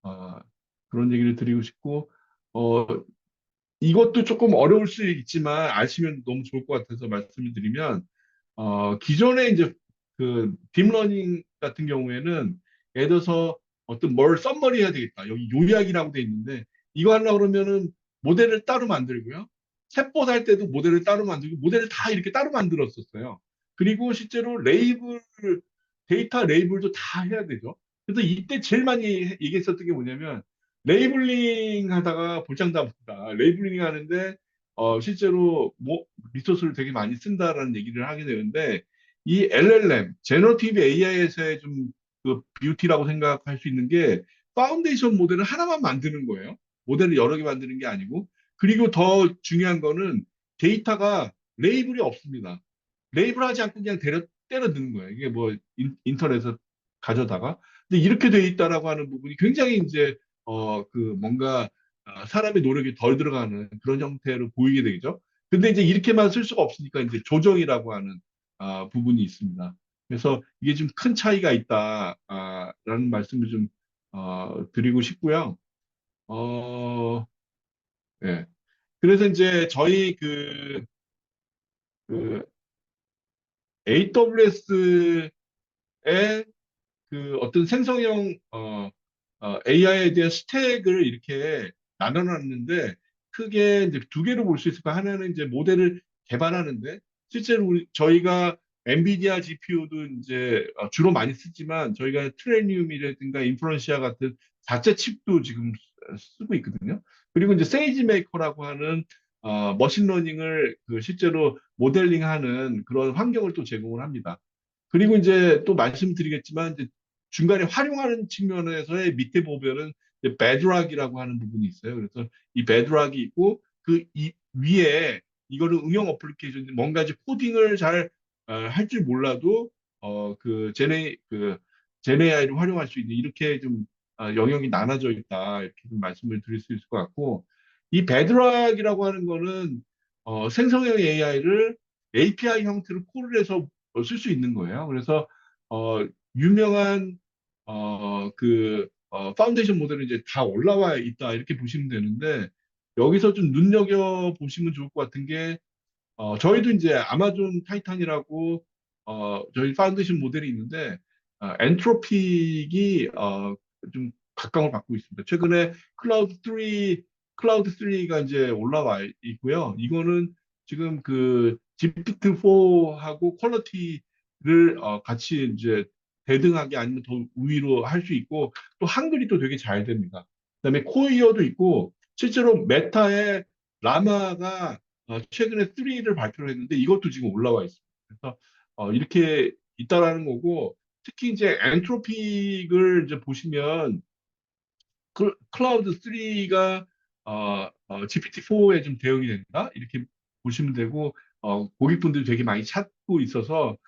어, 그런 얘기를 드리고 싶고 어, 이것도 조금 어려울 수 있지만 아시면 너무 좋을 것 같아서 말씀을 드리면 기존에 이제 그 딥러닝 같은 경우에는 예를 들어서 어떤 뭘 썸머리 해야 되겠다. 여기 요약이라고 돼 있는데 이거 하려고 그러면은 모델을 따로 만들고요. 챗봇 할 때도 모델을 따로 만들고 모델을 다 이렇게 따로 만들었었어요. 그리고 실제로 레이블, 데이터 레이블도 다 해야 되죠. 그래서 이때 제일 많이 얘기했었던 게 뭐냐면 레이블링 하다가 볼장 답니다. 레이블링 하는데 실제로 뭐 리소스를 되게 많이 쓴다라는 얘기를 하게 되는데 이 LLM, 제너티브 AI에서의 좀 그 뷰티라고 생각할 수 있는 게 파운데이션 모델을 하나만 만드는 거예요. 모델을 여러 개 만드는 게 아니고 그리고 더 중요한 거는 데이터가 레이블이 없습니다. 레이블하지 않고 그냥 때려 넣는 거예요. 이게 뭐 인터넷에서 가져다가 근데 이렇게 돼 있다라고 하는 부분이 굉장히 이제 그 뭔가 사람의 노력이 덜 들어가는 그런 형태로 보이게 되죠. 근데 이제 이렇게만 쓸 수가 없으니까 이제 조정이라고 하는 부분이 있습니다. 그래서 이게 좀 큰 차이가 있다라는 말씀을 좀 드리고 싶고요. 어, 예. 그래서 이제 저희 그 AWS의 그 어떤 생성형 AI에 대한 스택을 이렇게 나눠놨는데 크게 이제 두 개로 볼 수 있을 거예요. 하나는 이제 모델을 개발하는데 실제로 저희가 엔비디아 GPU도 이제 주로 많이 쓰지만 저희가 트레니움이라든가 인프런시아 같은 자체 칩도 지금 쓰고 있거든요. 그리고 이제 세이지 메이커라고 하는 머신러닝을 그 실제로 모델링하는 그런 환경을 또 제공을 합니다. 그리고 이제 또 말씀드리겠지만 이제 중간에 활용하는 측면에서의 밑에 보면은 베드락이라고 하는 부분이 있어요. 그래서 이 베드락이 있고 그 위에 이거는 응용 어플리케이션 뭔가 이제 코딩을 잘 할 줄 몰라도 그 제네AI를 활용할 수 있는 이렇게 좀 영역이 나눠져 있다 이렇게 좀 말씀을 드릴 수 있을 것 같고 이 베드락이라고 하는 거는 생성형 AI를 API 형태로 콜을 해서 쓸 수 있는 거예요. 그래서 유명한 파운데이션 모델은 이제 다 올라와 있다 이렇게 보시면 되는데 여기서 좀 눈여겨 보시면 좋을 것 같은 게 저희도 이제 아마존 타이탄이라고 저희 파운데이션 모델이 있는데 엔트로픽이 좀 각광을 받고 있습니다. 최근에 클라우드 3가 이제 올라와 있고요. 이거는 지금 그 GPT-4하고 퀄리티를 같이 이제 대등하게 아니면 더 우위로 할 수 있고 또 한글이 또 되게 잘 됩니다. 그다음에 코이어도 있고 실제로 메타의 라마가 최근에 3를 발표를 했는데 이것도 지금 올라와 있습니다. 그래서 이렇게 있다라는 거고 특히 이제 엔트로픽을 이제 보시면 클라우드 3가 GPT-4에 좀 대응이 된다 이렇게 보시면 되고 고객분들이 되게 많이 찾고 있어서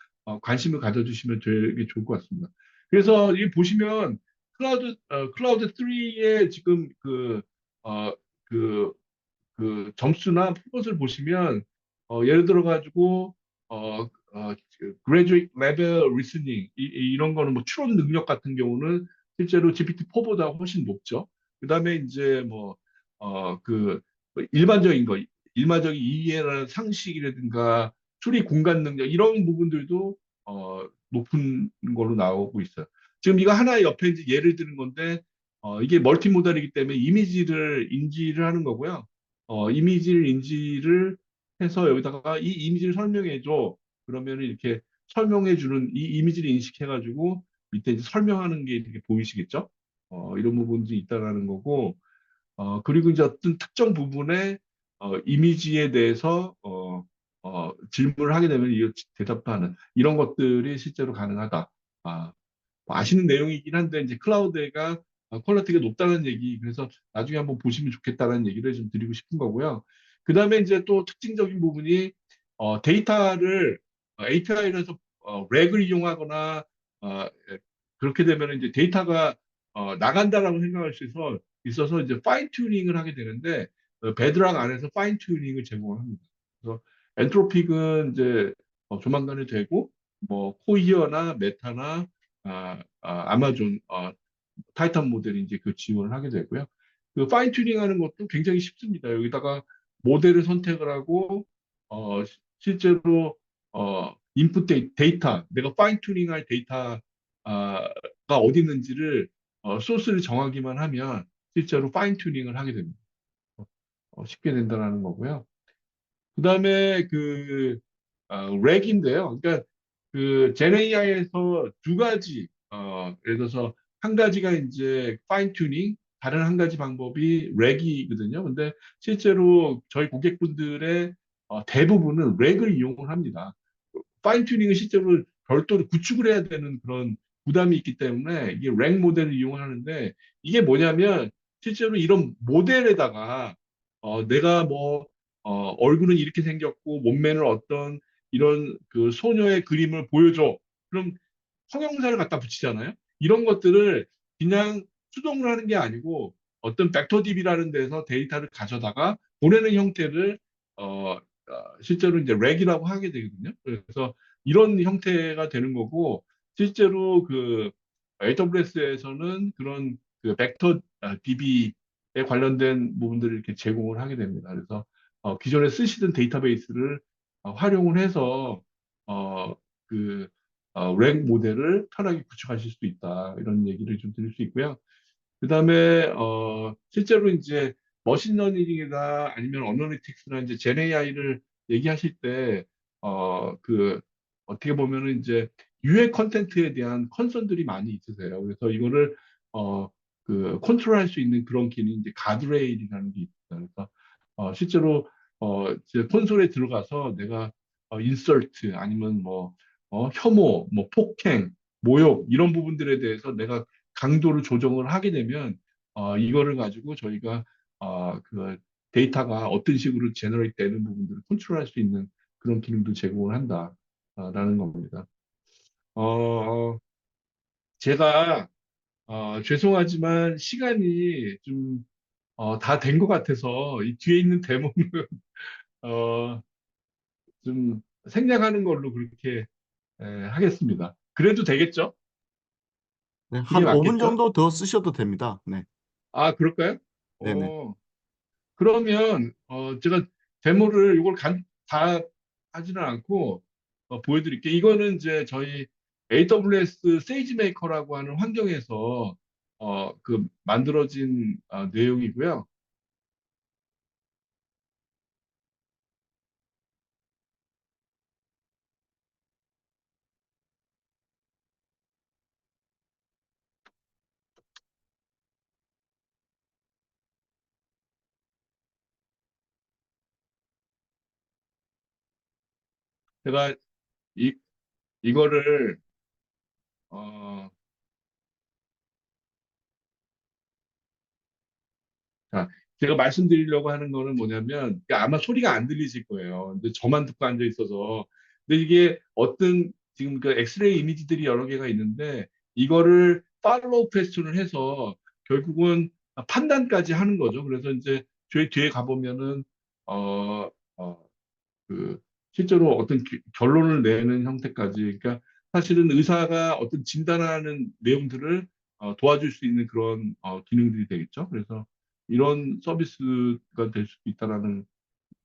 관심을 가져주시면 되게 좋을 것 같습니다. 그래서 이 보시면 클라우드 3의 지금 어, 그 점수나 프로pos을 보시면 예를 들어 가지고 graduate level reasoning 이런 거는 뭐 추론 능력 같은 경우는 실제로 GPT-4보다 훨씬 높죠. 그다음에 이제 일반적인 거 일반적인 이해나 상식이라든가 추리 공간 능력 이런 부분들도 높은 걸로 나오고 있어요. 지금 이거 하나 옆에 이제 예를 드는 건데 이게 멀티모달이기 때문에 이미지를 인지를 하는 거고요. 이미지를 인지를 해서 여기다가 이 이미지를 설명해 줘. 그러면 이렇게 설명해 주는 이 이미지를 인식해 가지고 밑에 이제 설명하는 게 이렇게 보이시겠죠? 이런 부분들이 있다라는 거고 그리고 이제 어떤 특정 부분의 이미지에 대해서 질문을 하게 되면 이 대답도 하는 이런 것들이 실제로 가능하다. 뭐 아시는 내용이긴 한데 이제 클라우드가 퀄리티가 높다는 얘기 그래서 나중에 한번 보시면 좋겠다는 얘기를 좀 드리고 싶은 거고요. 그 다음에 이제 또 특징적인 부분이 데이터를 API를 해서 렉을 이용하거나 그렇게 되면 이제 데이터가 나간다라고 생각할 수 있어서 이제 파인 튜닝을 하게 되는데 베드락 안에서 파인 튜닝을 제공을 합니다. 그래서 엔트로픽은 이제 조만간에 되고 뭐 코이어나 메타나 아마존 타이탄 모델이 이제 그 지원을 하게 되고요. 그 파인 튜닝하는 것도 굉장히 쉽습니다. 여기다가 모델을 선택을 하고 실제로 인풋 데이터, 내가 파인 튜닝할 데이터가 어디 있는지를 소스를 정하기만 하면 실제로 파인 튜닝을 하게 됩니다. 쉽게 된다는 거고요. 그다음에 렉인데요. 그러니까 그 GenAI에서 두 가지 예를 들어서 한 가지가 이제 파인 튜닝, 다른 한 가지 방법이 렉이거든요. 근데 실제로 저희 고객분들의 대부분은 렉을 이용을 합니다. 파인 튜닝은 실제로 별도로 구축을 해야 되는 그런 부담이 있기 때문에 이게 렉 모델을 이용하는데 이게 뭐냐면 실제로 이런 모델에다가 내가 뭐 얼굴은 이렇게 생겼고 몸매는 어떤 이런 그 소녀의 그림을 보여줘. 그럼 성형사를 갖다 붙이잖아요. 이런 것들을 그냥 수동을 하는 게 아니고 어떤 벡터DB라는 데서 데이터를 가져다가 보내는 형태를 실제로 이제 렉이라고 하게 되거든요. 그래서 이런 형태가 되는 거고 실제로 그 AWS에서는 그런 그 벡터 DB에 관련된 부분들을 이렇게 제공을 하게 됩니다. 그래서 기존에 쓰시던 데이터베이스를 활용을 해서 어, 그 랭 모델을 편하게 구축하실 수 있다. 이런 얘기를 좀 드릴 수 있고요. 그다음에 실제로 이제 머신러닝이나 아니면 어널리틱스나 이제 젠 AI를 얘기하실 때 어떻게 보면은 이제 유해 컨텐츠에 대한 컨선들이 많이 있으세요. 그래서 이거를 어, 컨트롤할 수 있는 그런 기능이 이제 가드레일이라는 게 있어요. 그래서 실제로 이제 콘솔에 들어가서 내가 인설트 아니면 뭐 혐오, 뭐 폭행, 모욕 이런 부분들에 대해서 내가 강도를 조정을 하게 되면 이거를 가지고 저희가 그 데이터가 어떤 식으로 제너레이트 되는 부분들을 컨트롤할 수 있는 그런 기능도 제공을 한다라는 겁니다. 어, 제가 죄송하지만 시간이 좀 다 된 것 같아서 이 뒤에 있는 데모는 어, 좀 생략하는 걸로 그렇게 하겠습니다. 그래도 되겠죠? 네, 그게 한 5분 맞겠죠? 정도 더 쓰셔도 됩니다. 네, 아, 그럴까요? 네네. 그러면 제가 데모를 이걸 다 하지는 않고 보여드릴게요. 이거는 이제 저희 AWS 세이지메이커라고 하는 환경에서 그 만들어진 내용이고요. 제가 이 이거를 어, 자, 제가 말씀드리려고 하는 거는 뭐냐면 아마 소리가 안 들리실 거예요. 근데 저만 듣고 앉아 있어서. 근데 이게 어떤 지금 그 엑스레이 이미지들이 여러 개가 있는데 이거를 팔로우 퀘스천을 해서 결국은 판단까지 하는 거죠. 그래서 이제 저희 뒤에 가보면은 어, 어, 그 실제로 어떤 결론을 내는 형태까지. 그러니까 사실은 의사가 어떤 진단하는 내용들을 도와줄 수 있는 그런 기능들이 되겠죠. 그래서 이런 서비스가 될 수도 있다라는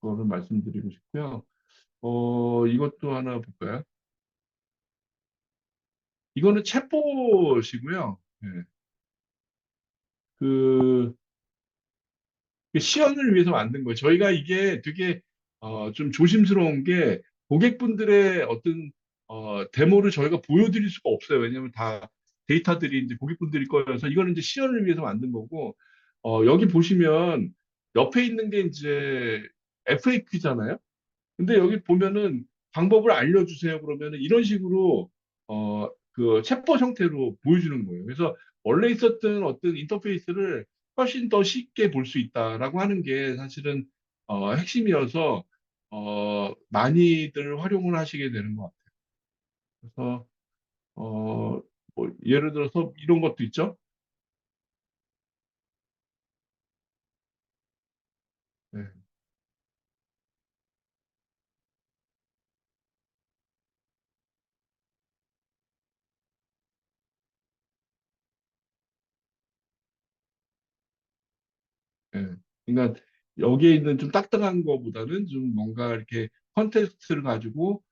거를 말씀드리고 싶고요. 이것도 하나 볼까요? 이거는 챗봇이고요. 네. 그 시연을 위해서 만든 거예요. 저희가 이게 되게 좀 조심스러운 게 고객분들의 어떤 데모를 저희가 보여드릴 수가 없어요. 왜냐하면 다 데이터들이 이제 고객분들이 거여서 이거는 이제 시연을 위해서 만든 거고 여기 보시면 옆에 있는 게 이제 FAQ잖아요. 근데 여기 보면은 방법을 알려주세요. 그러면은 이런 식으로 그 챗봇 형태로 보여주는 거예요. 그래서 원래 있었던 어떤 인터페이스를 훨씬 더 쉽게 볼 수 있다라고 하는 게 사실은 핵심이어서 많이들 활용을 하시게 되는 것 같아요. 그래서 뭐 예를 들어서 이런 것도 있죠. 네, 네. 그러니까 여기에 있는 좀 딱딱한 거보다는 좀 뭔가 이렇게 컨텍스트를 가지고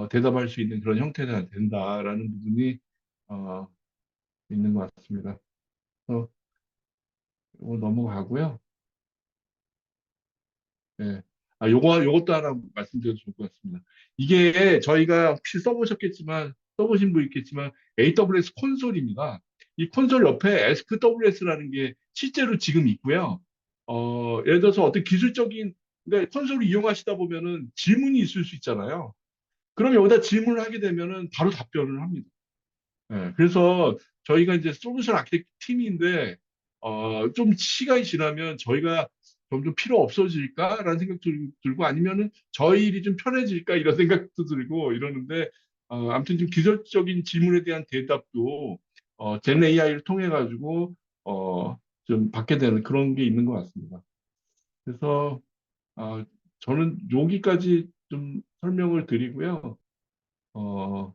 대답할 수 있는 그런 형태가 된다라는 부분이 어, 있는 것 같습니다. 그래서 이거 넘어가고요. 예. 요것도 하나 말씀드려도 좋을 것 같습니다. 이게 저희가 혹시 써보신 분 있겠지만, AWS 콘솔입니다. 이 콘솔 옆에 SWS라는 게 실제로 지금 있고요. 예를 들어서 어떤 기술적인, 그러니까 콘솔을 이용하시다 보면은 질문이 있을 수 있잖아요. 그럼 여기다 질문을 하게 되면은 바로 답변을 합니다. 예, 그래서 저희가 이제 솔루션 아키텍트 팀인데, 좀 시간이 지나면 저희가 점점 필요 없어질까라는 생각도 들고, 아니면은 저희 일이 좀 편해질까 이런 생각도 들고 이러는데, 아무튼 좀 기술적인 질문에 대한 대답도 젠 AI를 통해 가지고 좀 받게 되는 그런 게 있는 것 같습니다. 그래서 어, 저는 여기까지 좀 설명을 드리고요. 어,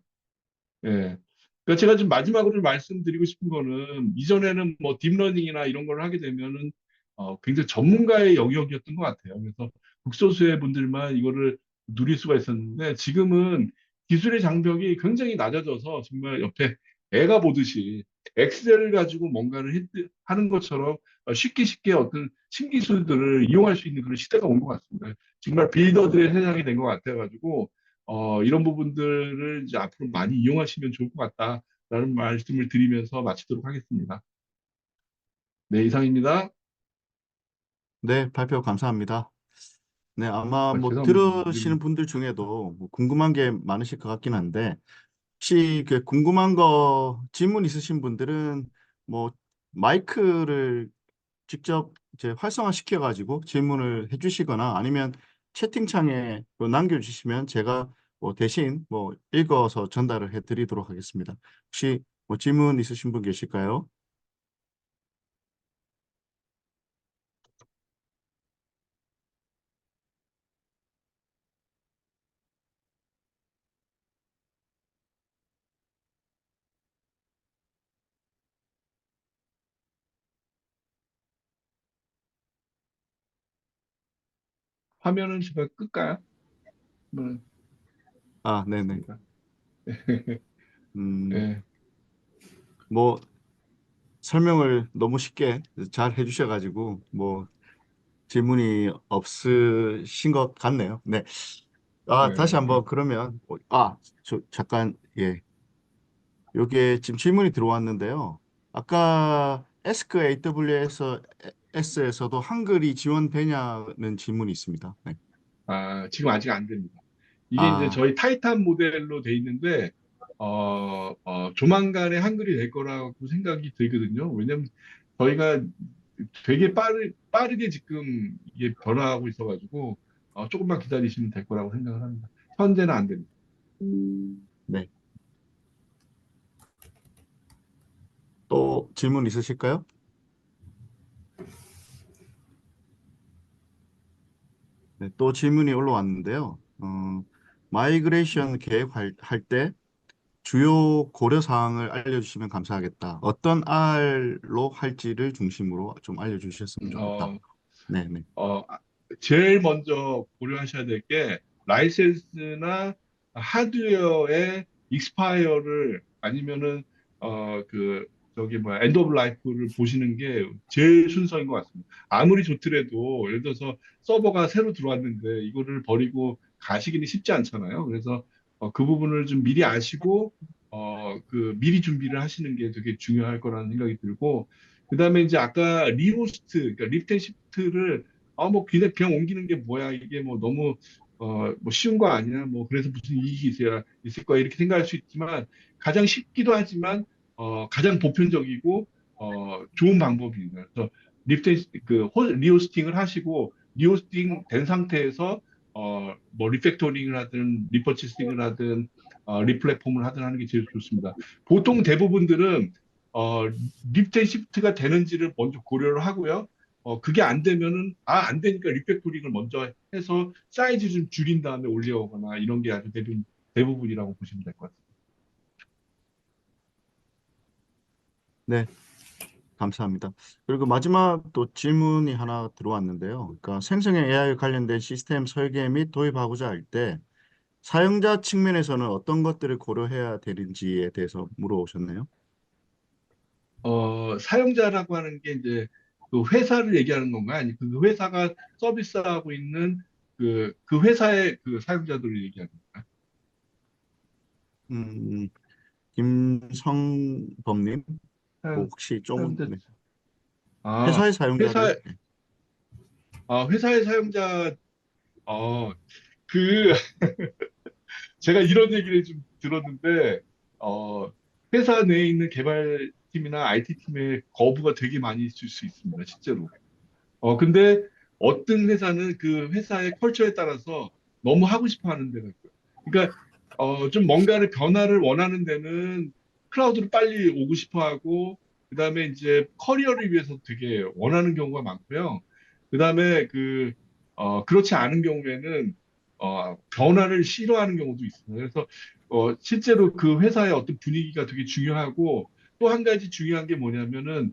예. 그러니까 제가 지금 마지막으로 말씀드리고 싶은 거는, 이전에는 뭐 딥러닝이나 이런 걸 하게 되면은 굉장히 전문가의 영역이었던 것 같아요. 그래서 극소수의 분들만 이거를 누릴 수가 있었는데, 지금은 기술의 장벽이 굉장히 낮아져서 정말 옆에 애가 보듯이 엑셀을 가지고 뭔가를 하는 것처럼 쉽게 쉽게 어떤 신기술들을 이용할 수 있는 그런 시대가 온 것 같습니다. 정말 빌더들의 세상이 된 것 같아가지고 이런 부분들을 이제 앞으로 많이 이용하시면 좋을 것 같다라는 말씀을 드리면서 마치도록 하겠습니다. 네, 이상입니다. 네, 발표 감사합니다. 네, 아마 뭐 죄송합니다. 들으시는 분들 중에도 뭐 궁금한 게 많으실 것 같긴 한데, 혹시 그 궁금한 거 질문 있으신 분들은 뭐 마이크를 직접 이제 활성화시켜 가지고 질문을 해주시거나, 아니면 채팅창에 뭐 남겨주시면 제가 뭐 대신 뭐 읽어서 전달을 해드리도록 하겠습니다. 혹시 뭐 질문 있으신 분 계실까요? 화면은 제가 끌까요? 네, 아, 네네. 있습니다. 음, 네, 뭐 설명을 너무 쉽게 잘 해주셔가지고 뭐 질문이 없으신 것 같네요. 네. 아, 다시 네. 한번 그러면 잠깐, 예. 요게 지금 질문이 들어왔는데요. 아까 Ask AWS에서도 한글이 지원되냐는 질문이 있습니다. 네. 지금 아직 안 됩니다. 이게 이제 아, 저희 타이탄 모델로 돼 있는데, 조만간에 한글이 될 거라고 생각이 들거든요. 왜냐면 저희가 되게 빠르게 지금 이게 변화하고 있어가지고, 조금만 기다리시면 될 거라고 생각을 합니다. 현재는 안 됩니다. 네. 또 질문 있으실까요? 네, 또 질문이 올라왔는데요. 마이그레이션 계획할 때 주요 고려 사항을 알려주시면 감사하겠다. 어떤 R로 할지를 중심으로 좀 알려주셨으면 좋겠다. 어, 네, 네. 어, 제일 먼저 고려하셔야 될 게, 라이센스나 하드웨어의 익스파이어를, 아니면은 저기 뭐야, 엔드 오브 라이프를 보시는 게 제일 순서인 것 같습니다. 아무리 좋더라도 예를 들어서 서버가 새로 들어왔는데 이거를 버리고 가시기는 쉽지 않잖아요. 그래서 그 부분을 좀 미리 아시고 미리 준비를 하시는 게 되게 중요할 거라는 생각이 들고, 그다음에 이제 아까 리호스트, 그러니까 리프트 앤 시프트를 뭐 그냥 옮기는 게 뭐야, 이게 뭐 너무 뭐 쉬운 거 아니야, 뭐 그래서 무슨 이익이 있을 거야 이렇게 생각할 수 있지만, 가장 쉽기도 하지만 가장 보편적이고 좋은 방법입니다. 그래서 리호스팅을 하시고, 리호스팅 된 상태에서 뭐 리팩토링을 하든 리퍼치싱을 하든 리플랫폼을 하든 하는 게 제일 좋습니다. 보통 대부분들은 어, 립트 시프트가 되는지를 먼저 고려를 하고요. 그게 안 되면은 안 되니까 리팩토링을 먼저 해서 사이즈 좀 줄인 다음에 올려오거나 이런 게 아주 대부분이라고 보시면 될 것 같습니다. 네, 감사합니다. 그리고 마지막 또 질문이 하나 들어왔는데요. 그러니까 생성형 AI 관련된 시스템 설계 및 도입하고자 할 때 사용자 측면에서는 어떤 것들을 고려해야 되는지에 대해서 물어오셨네요. 사용자라고 하는 게 이제 그 회사를 얘기하는 건가요? 아니, 그 회사가 서비스하고 있는 그 회사의 그 사용자들을 얘기하는 건가요? 음, 김성범님, 뭐 사용, 혹시 좀 사용자, 네. 아, 회사의 사용자를 회사, 회사의 사용자, 어, 그, 제가 이런 얘기를 좀 들었는데, 어, 회사 내에 있는 개발팀이나 IT팀의 거부가 되게 많이 있을 수 있습니다, 실제로. 근데 어떤 회사는 그 회사의 컬처에 따라서 너무 하고 싶어 하는 데가 있고요. 그러니까, 좀 뭔가를 변화를 원하는 데는 클라우드로 빨리 오고 싶어 하고, 그 다음에 이제 커리어를 위해서 되게 원하는 경우가 많고요. 그 다음에 그렇지 않은 경우에는, 변화를 싫어하는 경우도 있습니다. 그래서, 실제로 그 회사의 어떤 분위기가 되게 중요하고, 또 한 가지 중요한 게 뭐냐면은,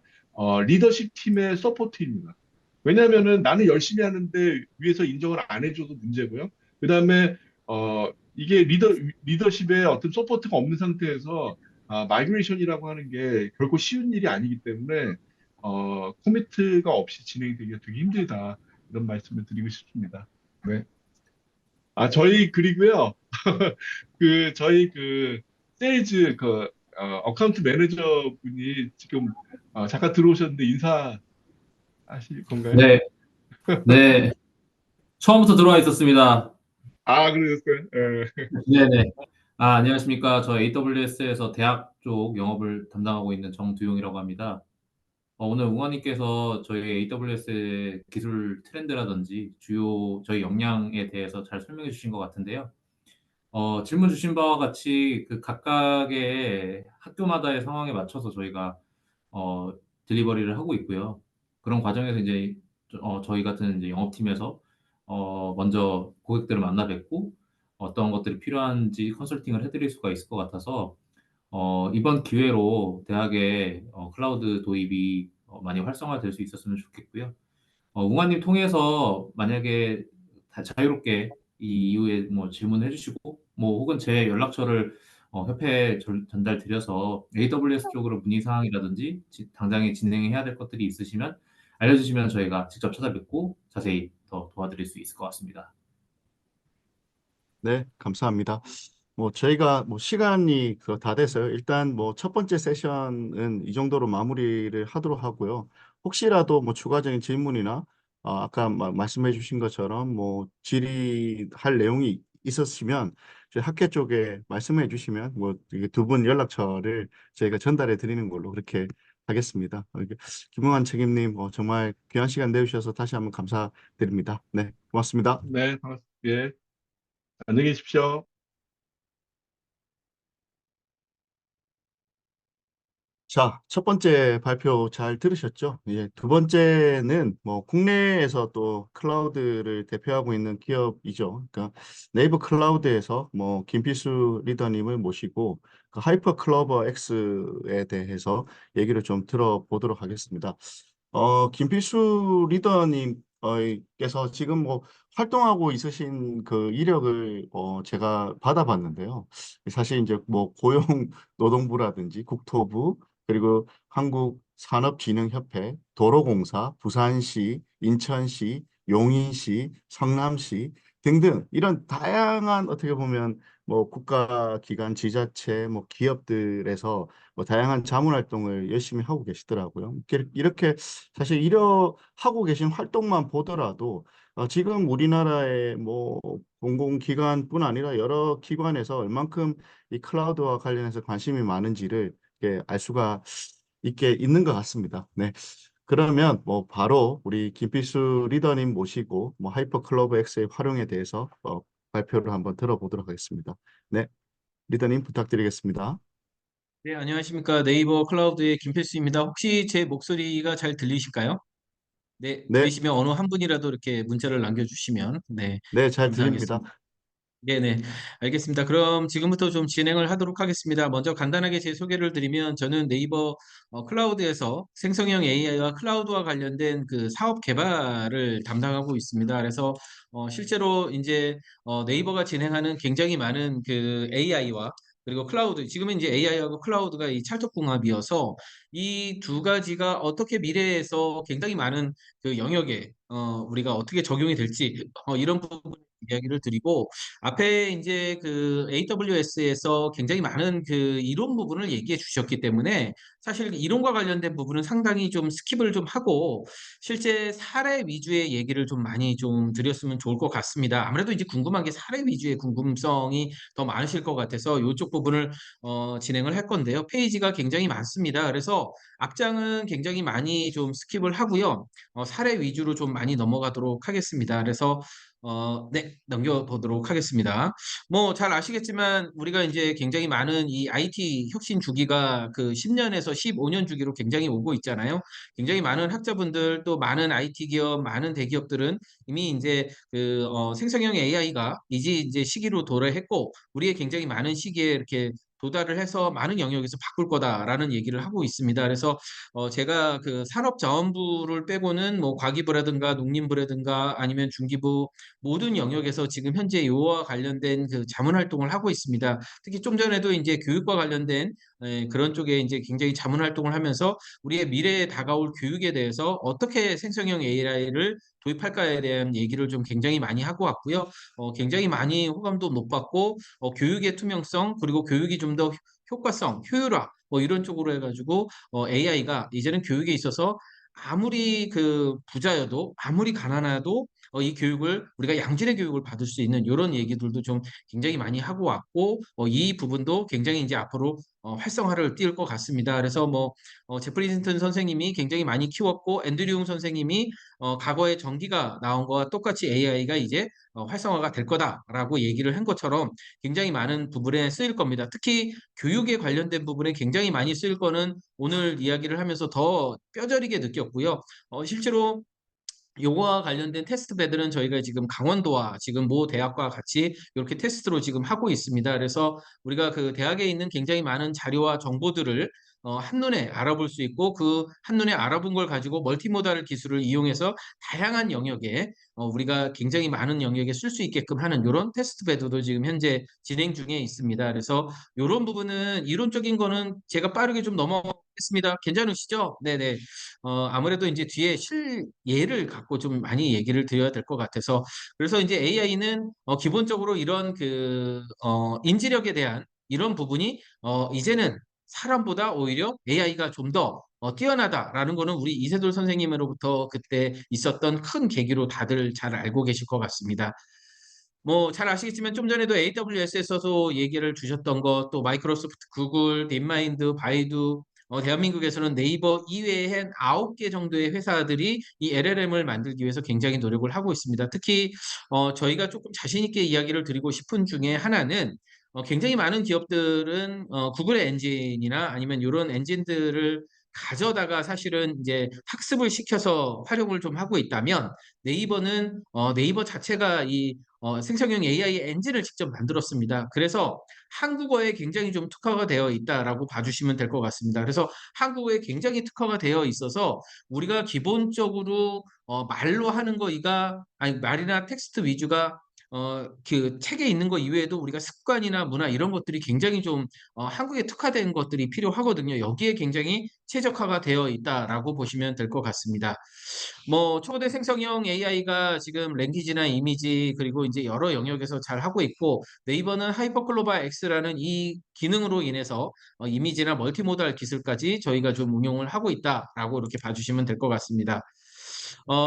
리더십 팀의 서포트입니다. 왜냐하면은 나는 열심히 하는데 위에서 인정을 안 해줘도 문제고요. 그다음에 이게 리더십에 어떤 서포트가 없는 상태에서 마이그레이션이라고 하는 게 결코 쉬운 일이 아니기 때문에 커미트가 없이 진행되기가 되게 힘들다 이런 말씀을 드리고 싶습니다. 네. 그리고요. 저희 세일즈 어카운트 매니저 분이 지금 잠깐 들어오셨는데 인사하실 건가요? 네, 네. 처음부터 들어와 있었습니다. 그러셨어요? 예. 네네. 안녕하십니까. 저 AWS에서 대학 쪽 영업을 담당하고 있는 정두용이라고 합니다. 오늘 웅원님께서 저희 AWS의 기술 트렌드라든지 주요 저희 역량에 대해서 잘 설명해 주신 것 같은데요. 질문 주신 바와 같이 그 각각의 학교마다의 상황에 맞춰서 저희가 어, 딜리버리를 하고 있고요. 그런 과정에서 이제 저희 같은 이제 영업팀에서 먼저 고객들을 만나 뵙고 어떤 것들이 필요한지 컨설팅을 해드릴 수가 있을 것 같아서 이번 기회로 대학의 클라우드 도입이 많이 활성화될 수 있었으면 좋겠고요. 웅아님 통해서 만약에 다 자유롭게 이 이후에 뭐 질문해 주시고 뭐 혹은 제 연락처를 협회에 전달 드려서 AWS 쪽으로 문의 사항이라든지 당장에 진행해야 될 것들이 있으시면 알려주시면 저희가 직접 찾아뵙고 자세히 더 도와드릴 수 있을 것 같습니다. 네, 감사합니다. 뭐 저희가 뭐 시간이 다 돼서요. 일단 뭐 첫 번째 세션은 이 정도로 마무리를 하도록 하고요. 혹시라도 뭐 추가적인 질문이나 아까 말씀해 주신 것처럼 뭐 질의할 내용이 있었으면 저희 학회 쪽에 말씀해 주시면 뭐 두 분 연락처를 저희가 전달해 드리는 걸로 그렇게 하겠습니다. 김웅환 책임님 정말 귀한 시간 내주셔서 다시 한번 감사드립니다. 네, 고맙습니다. 네, 반갑습니다. 예, 안녕히 계십시오. 자, 첫 번째 발표 잘 들으셨죠? 예, 두 번째는 뭐 국내에서 또 클라우드를 대표하고 있는 기업이죠. 그러니까 네이버 클라우드에서 뭐 김필수 리더님을 모시고 그 하이퍼 클로버 X에 대해서 얘기를 좀 들어보도록 하겠습니다. 김필수 리더님께서 지금 뭐 활동하고 있으신 그 이력을 제가 받아봤는데요. 사실 이제 뭐 고용 노동부라든지 국토부 그리고 한국산업진흥협회, 도로공사, 부산시, 인천시, 용인시, 성남시 등등 이런 다양한 어떻게 보면 뭐 국가기관, 지자체, 뭐 기업들에서 뭐 다양한 자문 활동을 열심히 하고 계시더라고요. 이렇게 사실 하고 계신 활동만 보더라도 지금 우리나라의 뭐 공공기관뿐 아니라 여러 기관에서 얼만큼 이 클라우드와 관련해서 관심이 많은지를 알 수가 있는 것 같습니다. 네. 그러면 뭐 바로 우리 김필수 리더님 모시고 뭐 하이퍼 클러브 X의 활용에 대해서 발표를 한번 들어보도록 하겠습니다. 네, 리더님 부탁드리겠습니다. 네, 안녕하십니까. 네이버 클라우드의 김필수입니다. 혹시 제 목소리가 잘 들리실까요? 네, 네, 들리시면 어느 한 분이라도 이렇게 문자를 남겨주시면, 네, 네, 잘 들립니다. 감사하겠습니다. 네네, 알겠습니다. 그럼 지금부터 좀 진행을 하도록 하겠습니다. 먼저 간단하게 제 소개를 드리면 저는 네이버 클라우드에서 생성형 AI와 클라우드와 관련된 그 사업 개발을 담당하고 있습니다. 그래서 실제로 이제 네이버가 진행하는 굉장히 많은 그 AI와 그리고 클라우드, 지금은 이제 AI하고 클라우드가 이 찰떡궁합이어서 이 두 가지가 어떻게 미래에서 굉장히 많은 그 영역에 우리가 어떻게 적용이 될지 이런 부분 이야기를 드리고 앞에 이제 그 AWS에서 굉장히 많은 그 이론 부분을 얘기해 주셨기 때문에 사실 이론과 관련된 부분은 상당히 좀 스킵을 좀 하고 실제 사례 위주의 얘기를 좀 많이 좀 드렸으면 좋을 것 같습니다. 아무래도 이제 궁금한 게 사례 위주의 궁금성이 더 많으실 것 같아서 이쪽 부분을 진행을 할 건데요. 페이지가 굉장히 많습니다. 그래서 앞장은 굉장히 많이 좀 스킵을 하고요. 사례 위주로 좀 많이 넘어가도록 하겠습니다. 그래서 네, 넘겨보도록 하겠습니다. 뭐 잘 아시겠지만 우리가 이제 굉장히 많은 이 IT 혁신 주기가 그 10년에서 15년 주기로 굉장히 오고 있잖아요. 굉장히 많은 학자분들 또 많은 IT 기업, 많은 대기업들은 이미 이제 그 생성형 AI가 이제 시기로 도래했고 우리의 굉장히 많은 시기에 이렇게 도달을 해서 많은 영역에서 바꿀 거다라는 얘기를 하고 있습니다. 그래서 제가 그 산업자원부를 빼고는 뭐 과기부라든가 농림부라든가 아니면 중기부 모든 영역에서 지금 현재 요와 관련된 그 자문 활동을 하고 있습니다. 특히 좀 전에도 이제 교육과 관련된 그런 쪽에 이제 굉장히 자문 활동을 하면서 우리의 미래에 다가올 교육에 대해서 어떻게 생성형 AI를 도입할까에 대한 얘기를 좀 굉장히 많이 하고 왔고요. 굉장히 많이 호감도 높았고 교육의 투명성 그리고 교육이 좀 더 효과성, 효율화 뭐 이런 쪽으로 해가지고 AI가 이제는 교육에 있어서 아무리 그 부자여도 아무리 가난해도 이 교육을 우리가 양질의 교육을 받을 수 있는 이런 얘기들도 좀 굉장히 많이 하고 왔고 이 부분도 굉장히 이제 앞으로 활성화를 띌 것 같습니다. 그래서 뭐 제프리 힌튼 선생님이 굉장히 많이 키웠고 앤드류 용 선생님이 과거에 전기가 나온 거와 똑같이 AI가 이제 활성화가 될 거다라고 얘기를 한 것처럼 굉장히 많은 부분에 쓰일 겁니다. 특히 교육에 관련된 부분에 굉장히 많이 쓰일 거는 오늘 이야기를 하면서 더 뼈저리게 느꼈고요. 실제로 요거와 관련된 테스트 배들은 저희가 지금 강원도와 지금 모 대학과 같이 이렇게 테스트로 지금 하고 있습니다. 그래서 우리가 그 대학에 있는 굉장히 많은 자료와 정보들을 한눈에 알아볼 수 있고 그 한눈에 알아본 걸 가지고 멀티모달 기술을 이용해서 다양한 영역에 우리가 굉장히 많은 영역에 쓸 수 있게끔 하는 이런 테스트 배드도 지금 현재 진행 중에 있습니다. 그래서 이런 부분은 이론적인 거는 제가 빠르게 좀 넘어가겠습니다. 괜찮으시죠? 네네. 아무래도 이제 뒤에 실예를 갖고 좀 많이 얘기를 드려야 될 것 같아서 그래서 이제 AI는 기본적으로 이런 그 인지력에 대한 이런 부분이 이제는 사람보다 오히려 AI가 좀 더 뛰어나다라는 거는 우리 이세돌 선생님으로부터 그때 있었던 큰 계기로 다들 잘 알고 계실 것 같습니다. 뭐 잘 아시겠지만 좀 전에도 AWS에서도 얘기를 주셨던 것, 또 마이크로소프트, 구글, 딥마인드, 바이두, 대한민국에서는 네이버 이외에 한 9개 정도의 회사들이 이 LLM을 만들기 위해서 굉장히 노력을 하고 있습니다. 특히 저희가 조금 자신 있게 이야기를 드리고 싶은 중에 하나는 굉장히 많은 기업들은 구글의 엔진이나 아니면 이런 엔진들을 가져다가 사실은 이제 학습을 시켜서 활용을 좀 하고 있다면 네이버는 네이버 자체가 이 생성형 AI 엔진을 직접 만들었습니다. 그래서 한국어에 굉장히 좀 특화가 되어 있다라고 봐주시면 될 것 같습니다. 그래서 한국어에 굉장히 특화가 되어 있어서 우리가 기본적으로 말로 하는 거이가 아니 말이나 텍스트 위주가 그 책에 있는 거 이외에도 우리가 습관이나 문화 이런 것들이 굉장히 좀 한국에 특화된 것들이 필요하거든요. 여기에 굉장히 최적화가 되어 있다라고 보시면 될 것 같습니다. 뭐 초대 생성형 AI가 지금 랭귀지나 이미지 그리고 이제 여러 영역에서 잘 하고 있고 네이버는 하이퍼클로바 X라는 이 기능으로 인해서 이미지나 멀티모달 기술까지 저희가 좀 응용을 하고 있다라고 이렇게 봐주시면 될 것 같습니다.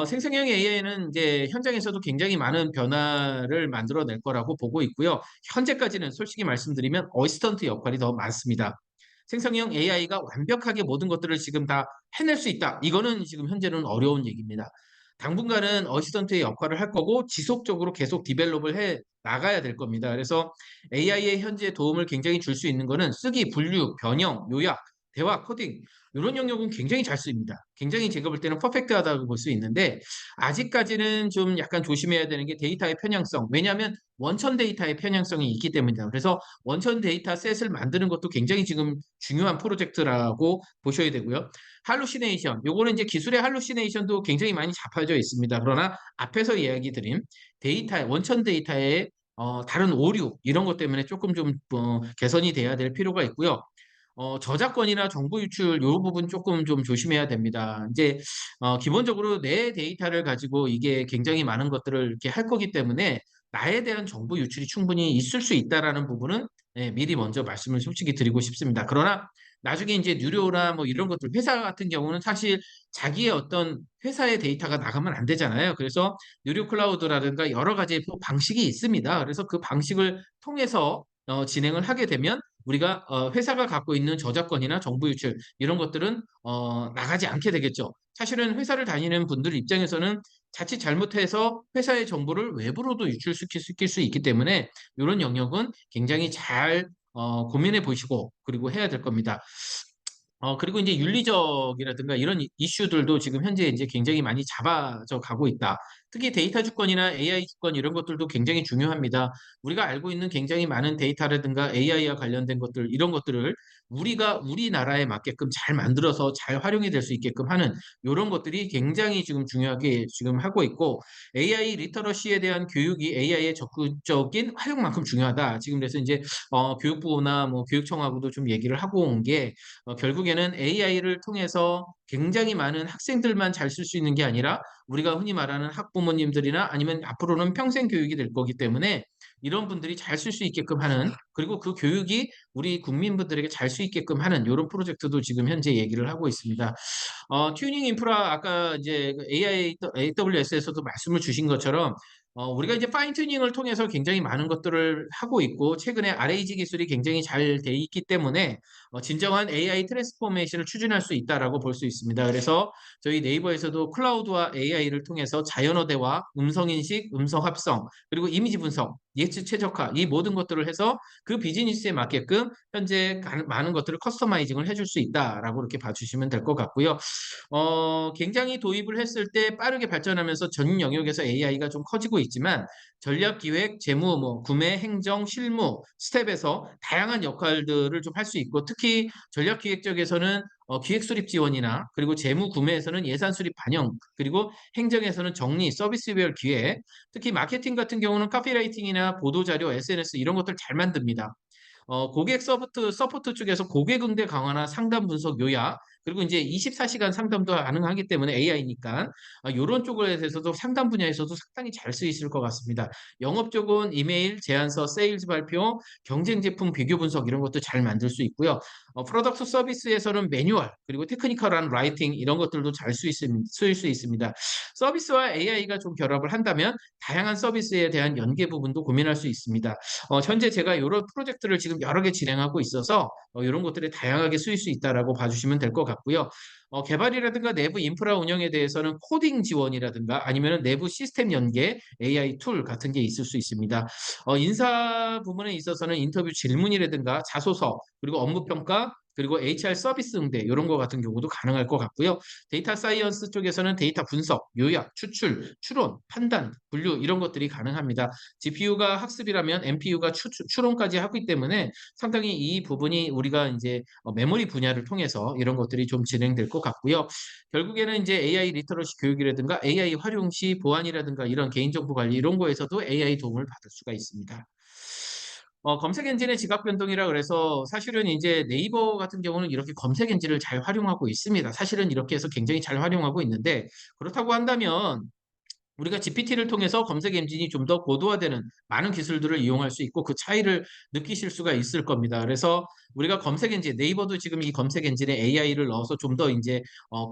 생성형 AI는 이제 현장에서도 굉장히 많은 변화를 만들어낼 거라고 보고 있고요. 현재까지는 솔직히 말씀드리면 어시스턴트 역할이 더 많습니다. 생성형 AI가 완벽하게 모든 것들을 지금 다 해낼 수 있다. 이거는 지금 현재는 어려운 얘기입니다. 당분간은 어시스턴트의 역할을 할 거고 지속적으로 계속 디벨롭을 해 나가야 될 겁니다. 그래서 AI의 현재 도움을 굉장히 줄 수 있는 거는 쓰기, 분류, 변형, 요약, 대화, 코딩 이런 영역은 굉장히 잘 쓰입니다. 굉장히 제가 볼 때는 퍼펙트하다고 볼 수 있는데 아직까지는 좀 약간 조심해야 되는 게 데이터의 편향성. 왜냐하면 원천 데이터의 편향성이 있기 때문입니다. 그래서 원천 데이터 셋을 만드는 것도 굉장히 지금 중요한 프로젝트라고 보셔야 되고요. 할루시네이션, 요거는 이제 기술의 할루시네이션도 굉장히 많이 잡혀져 있습니다. 그러나 앞에서 이야기 드린 데이터, 원천 데이터의 다른 오류 이런 것 때문에 조금 좀 개선이 돼야 될 필요가 있고요. 저작권이나 정보 유출 요 부분 조금 좀 조심해야 됩니다. 이제 기본적으로 내 데이터를 가지고 이게 굉장히 많은 것들을 이렇게 할 거기 때문에 나에 대한 정보 유출이 충분히 있을 수 있다라는 부분은 미리 먼저 말씀을 솔직히 드리고 싶습니다. 그러나 나중에 이제 유료나 뭐 이런 것들 회사 같은 경우는 사실 자기의 어떤 회사의 데이터가 나가면 안 되잖아요. 그래서 유료 클라우드라든가 여러 가지 방식이 있습니다. 그래서 그 방식을 통해서 진행을 하게 되면 우리가 회사가 갖고 있는 저작권이나 정보 유출 이런 것들은 나가지 않게 되겠죠. 사실은 회사를 다니는 분들 입장에서는 자칫 잘못해서 회사의 정보를 외부로도 유출시킬 수 있기 때문에 이런 영역은 굉장히 잘 고민해 보시고 그리고 해야 될 겁니다. 그리고 이제 윤리적이라든가 이런 이슈들도 지금 현재 이제 굉장히 많이 잡아져 가고 있다. 특히 데이터 주권이나 AI 주권 이런 것들도 굉장히 중요합니다. 우리가 알고 있는 굉장히 많은 데이터라든가 AI와 관련된 것들, 이런 것들을 우리가 우리나라에 맞게끔 잘 만들어서 잘 활용이 될 수 있게끔 하는 이런 것들이 굉장히 지금 중요하게 지금 하고 있고 AI 리터러시에 대한 교육이 AI의 적극적인 활용만큼 중요하다. 지금 그래서 이제 교육부나 뭐 교육청하고도 좀 얘기를 하고 온 게 결국에는 AI를 통해서 굉장히 많은 학생들만 잘 쓸 수 있는 게 아니라 우리가 흔히 말하는 학부모님들이나 아니면 앞으로는 평생 교육이 될 거기 때문에 이런 분들이 잘 쓸 수 있게끔 하는 그리고 그 교육이 우리 국민분들에게 잘 수 있게끔 하는 이런 프로젝트도 지금 현재 얘기를 하고 있습니다. 튜닝 인프라 아까 이제 AI, AWS에서도 말씀을 주신 것처럼 우리가 이제 파인 튜닝을 통해서 굉장히 많은 것들을 하고 있고 최근에 RAG 기술이 굉장히 잘 돼 있기 때문에 진정한 AI 트랜스포메이션을 추진할 수 있다라고 볼 수 있습니다. 그래서 저희 네이버에서도 클라우드와 AI를 통해서 자연어 대화, 음성 인식, 음성 합성, 그리고 이미지 분석, 예측 최적화 이 모든 것들을 해서 그 비즈니스에 맞게끔 현재 많은 것들을 커스터마이징을 해줄 수 있다라고 이렇게 봐주시면 될 것 같고요. 굉장히 도입을 했을 때 빠르게 발전하면서 전 영역에서 AI가 좀 커지고 있지만 전략 기획, 재무, 뭐 구매, 행정, 실무 스텝에서 다양한 역할들을 좀 할 수 있고 특히 전략 기획 쪽에서는 기획 수립 지원이나 그리고 재무 구매에서는 예산 수립 반영 그리고 행정에서는 정리, 서비스별 기획 특히 마케팅 같은 경우는 카피라이팅이나 보도 자료, SNS 이런 것들 잘 만듭니다. 고객 서포트 쪽에서 고객 응대 강화나 상담 분석 요약, 그리고 이제 24시간 상담도 가능하기 때문에 AI니까 이런 쪽에 대해서도 상담 분야에서도 상당히 잘 쓰이실 것 같습니다. 영업 쪽은 이메일, 제안서, 세일즈 발표, 경쟁 제품 비교 분석 이런 것도 잘 만들 수 있고요. 프로덕트 서비스에서는 매뉴얼, 그리고 테크니컬한 라이팅 이런 것들도 잘 쓰일 수 있습니다. 서비스와 AI가 좀 결합을 한다면 다양한 서비스에 대한 연계 부분도 고민할 수 있습니다. 현재 제가 이런 프로젝트를 지금 여러 개 진행하고 있어서 이런 것들이 다양하게 쓰일 수 있다라고 봐주시면 될 것 같고요. 개발이라든가 내부 인프라 운영에 대해서는 코딩 지원이라든가 아니면 내부 시스템 연계, AI 툴 같은 게 있을 수 있습니다. 인사 부분에 있어서는 인터뷰 질문이라든가 자소서, 그리고 업무 평가, 그리고 HR 서비스 응대 이런 거 같은 경우도 가능할 것 같고요. 데이터 사이언스 쪽에서는 데이터 분석, 요약, 추출, 추론, 판단, 분류 이런 것들이 가능합니다. GPU가 학습이라면 NPU가 추론까지 하기 때문에 상당히 이 부분이 우리가 이제 메모리 분야를 통해서 이런 것들이 좀 진행될 것 같고요. 결국에는 이제 AI 리터러시 교육이라든가 AI 활용 시 보안이라든가 이런 개인정보 관리 이런 거에서도 AI 도움을 받을 수가 있습니다. 검색 엔진의 지각 변동이라 그래서 사실은 이제 네이버 같은 경우는 이렇게 검색 엔진을 잘 활용하고 있습니다. 사실은 이렇게 해서 굉장히 잘 활용하고 있는데 그렇다고 한다면 우리가 GPT를 통해서 검색 엔진이 좀 더 고도화되는 많은 기술들을 이용할 수 있고 그 차이를 느끼실 수가 있을 겁니다. 그래서 우리가 검색 엔진, 네이버도 지금 이 검색 엔진에 AI를 넣어서 좀 더 이제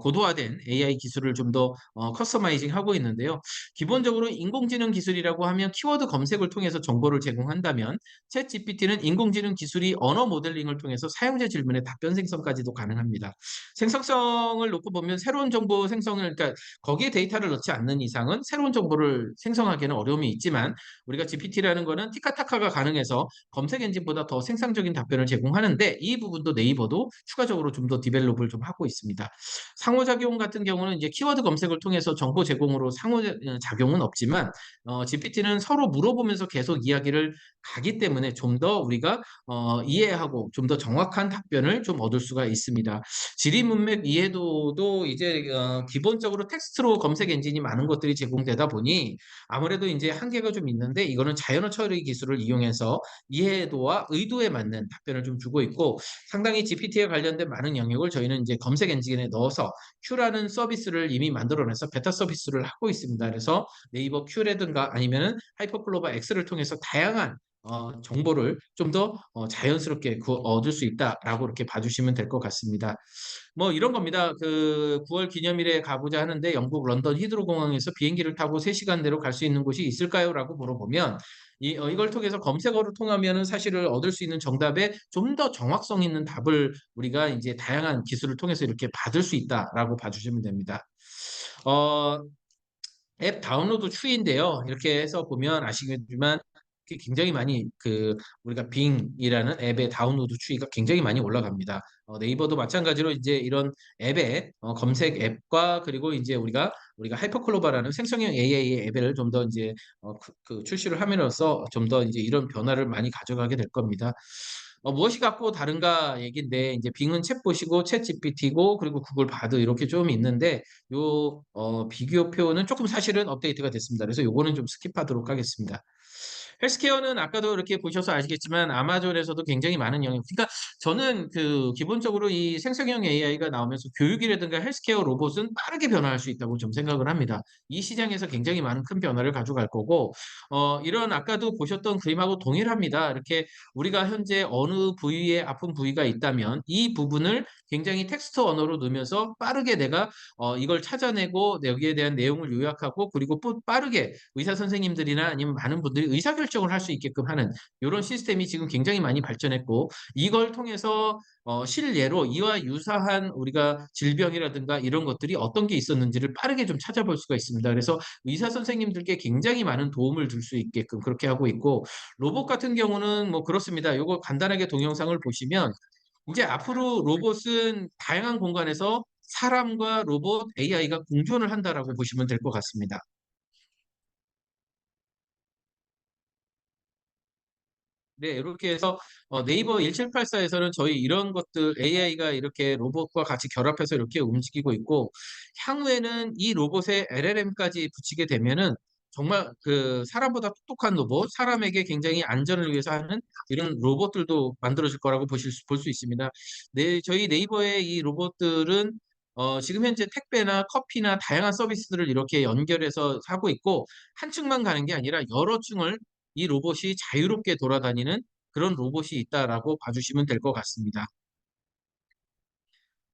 고도화된 AI 기술을 좀 더 커스터마이징 하고 있는데요. 기본적으로 인공지능 기술이라고 하면 키워드 검색을 통해서 정보를 제공한다면 챗 GPT는 인공지능 기술이 언어 모델링을 통해서 사용자 질문의 답변 생성까지도 가능합니다. 생성성을 놓고 보면 새로운 정보 생성을, 그러니까 거기에 데이터를 넣지 않는 이상은 새로운 정보를 생성하기에는 어려움이 있지만 우리가 GPT라는 거는 티카타카가 가능해서 검색 엔진보다 더 생산적인 답변을 제공하는데 이 부분도 네이버도 추가적으로 좀 더 디벨롭을 좀 하고 있습니다. 상호작용 같은 경우는 이제 키워드 검색을 통해서 정보 제공으로 상호작용은 없지만 GPT는 서로 물어보면서 계속 이야기를 가기 때문에 좀 더 우리가 이해하고 좀 더 정확한 답변을 좀 얻을 수가 있습니다. 지리 문맥 이해도도 이제 기본적으로 텍스트로 검색 엔진이 많은 것들이 제공되다 보니 아무래도 이제 한계가 좀 있는데 이거는 자연어 처리 기술을 이용해서 이해도와 의도에 맞는 답변을 좀 주고 있고 상당히 GPT에 관련된 많은 영역을 저희는 이제 검색 엔진에 넣어서 Q라는 서비스를 이미 만들어내서 베타 서비스를 하고 있습니다. 그래서 네이버 Q라든가 아니면은 하이퍼클로버 X를 통해서 다양한 정보를 좀 더 자연스럽게 얻을 수 있다라고 이렇게 봐주시면 될 것 같습니다. 뭐 이런 겁니다. 그 9월 기념일에 가보자 하는데 영국 런던 히드로 공항에서 비행기를 타고 3시간 내로 갈 수 있는 곳이 있을까요? 라고 물어보면 이걸 통해서 검색어를 통하면은 사실을 얻을 수 있는 정답에 좀 더 정확성 있는 답을 우리가 이제 다양한 기술을 통해서 이렇게 받을 수 있다라고 봐주시면 됩니다. 어, 앱 다운로드 추이인데요. 이렇게 해서 보면 아시겠지만 굉장히 많이 우리가 빙이라는 앱의 다운로드 추이가 굉장히 많이 올라갑니다. 네이버도 마찬가지로 이제 이런 앱의 검색 앱과 그리고 이제 우리가 하이퍼클로바라는 생성형 AI 앱을 좀 더 이제 출시를 함으로써 좀 더 이제 이런 변화를 많이 가져가게 될 겁니다. 무엇이 같고 다른가 얘기인데 이제 빙은 챗봇이고 챗 GPT고 그리고 구글 바드 이렇게 좀 있는데 요 비교표는 조금 사실은 업데이트가 됐습니다. 그래서 요거는 좀 스킵하도록 하겠습니다. 헬스케어는 아까도 이렇게 보셔서 아시겠지만 아마존에서도 굉장히 많은 영역. 그러니까 저는 기본적으로 이 생성형 AI가 나오면서 교육이라든가 헬스케어 로봇은 빠르게 변화할 수 있다고 좀 생각을 합니다. 이 시장에서 굉장히 많은 큰 변화를 가져갈 거고 이런 아까도 보셨던 그림하고 동일합니다. 이렇게 우리가 현재 어느 부위에 아픈 부위가 있다면 이 부분을 굉장히 텍스트 언어로 넣으면서 빠르게 내가 이걸 찾아내고 여기에 대한 내용을 요약하고 그리고 빠르게 의사 선생님들이나 아니면 많은 분들이 의사결정을 할 수 있게끔 하는 이런 시스템이 지금 굉장히 많이 발전했고 이걸 통해서 실예로 이와 유사한 우리가 질병이라든가 이런 것들이 어떤 게 있었는지를 빠르게 좀 찾아볼 수가 있습니다. 그래서 의사 선생님들께 굉장히 많은 도움을 줄 수 있게끔 그렇게 하고 있고 로봇 같은 경우는 뭐 그렇습니다. 요거 간단하게 동영상을 보시면 이제 앞으로 로봇은 다양한 공간에서 사람과 로봇, AI가 공존을 한다라고 보시면 될 것 같습니다. 네, 이렇게 해서 네이버 1784에서는 저희 이런 것들 AI가 이렇게 로봇과 같이 결합해서 이렇게 움직이고 있고 향후에는 이 로봇에 LLM까지 붙이게 되면은 정말 사람보다 똑똑한 로봇, 사람에게 굉장히 안전을 위해서 하는 이런 로봇들도 만들어질 거라고 볼 수 있습니다. 네, 저희 네이버의 이 로봇들은 지금 현재 택배나 커피나 다양한 서비스들을 이렇게 연결해서 하고 있고 한 층만 가는 게 아니라 여러 층을 이 로봇이 자유롭게 돌아다니는 그런 로봇이 있다라고 봐주시면 될 것 같습니다.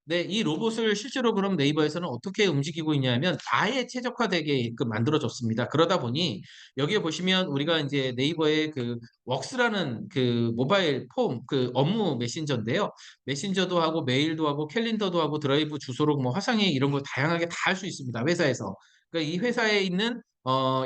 네, 이 로봇을 실제로 그럼 네이버에서는 어떻게 움직이고 있냐면 아예 최적화되게 만들어졌습니다. 그러다 보니 여기에 보시면 우리가 이제 네이버의 웍스라는 모바일 폼 업무 메신저인데요. 메신저도 하고 메일도 하고 캘린더도 하고 드라이브 주소록 뭐 화상회의 이런 거 다양하게 다 할 수 있습니다. 회사에서. 그러니까 이 회사에 있는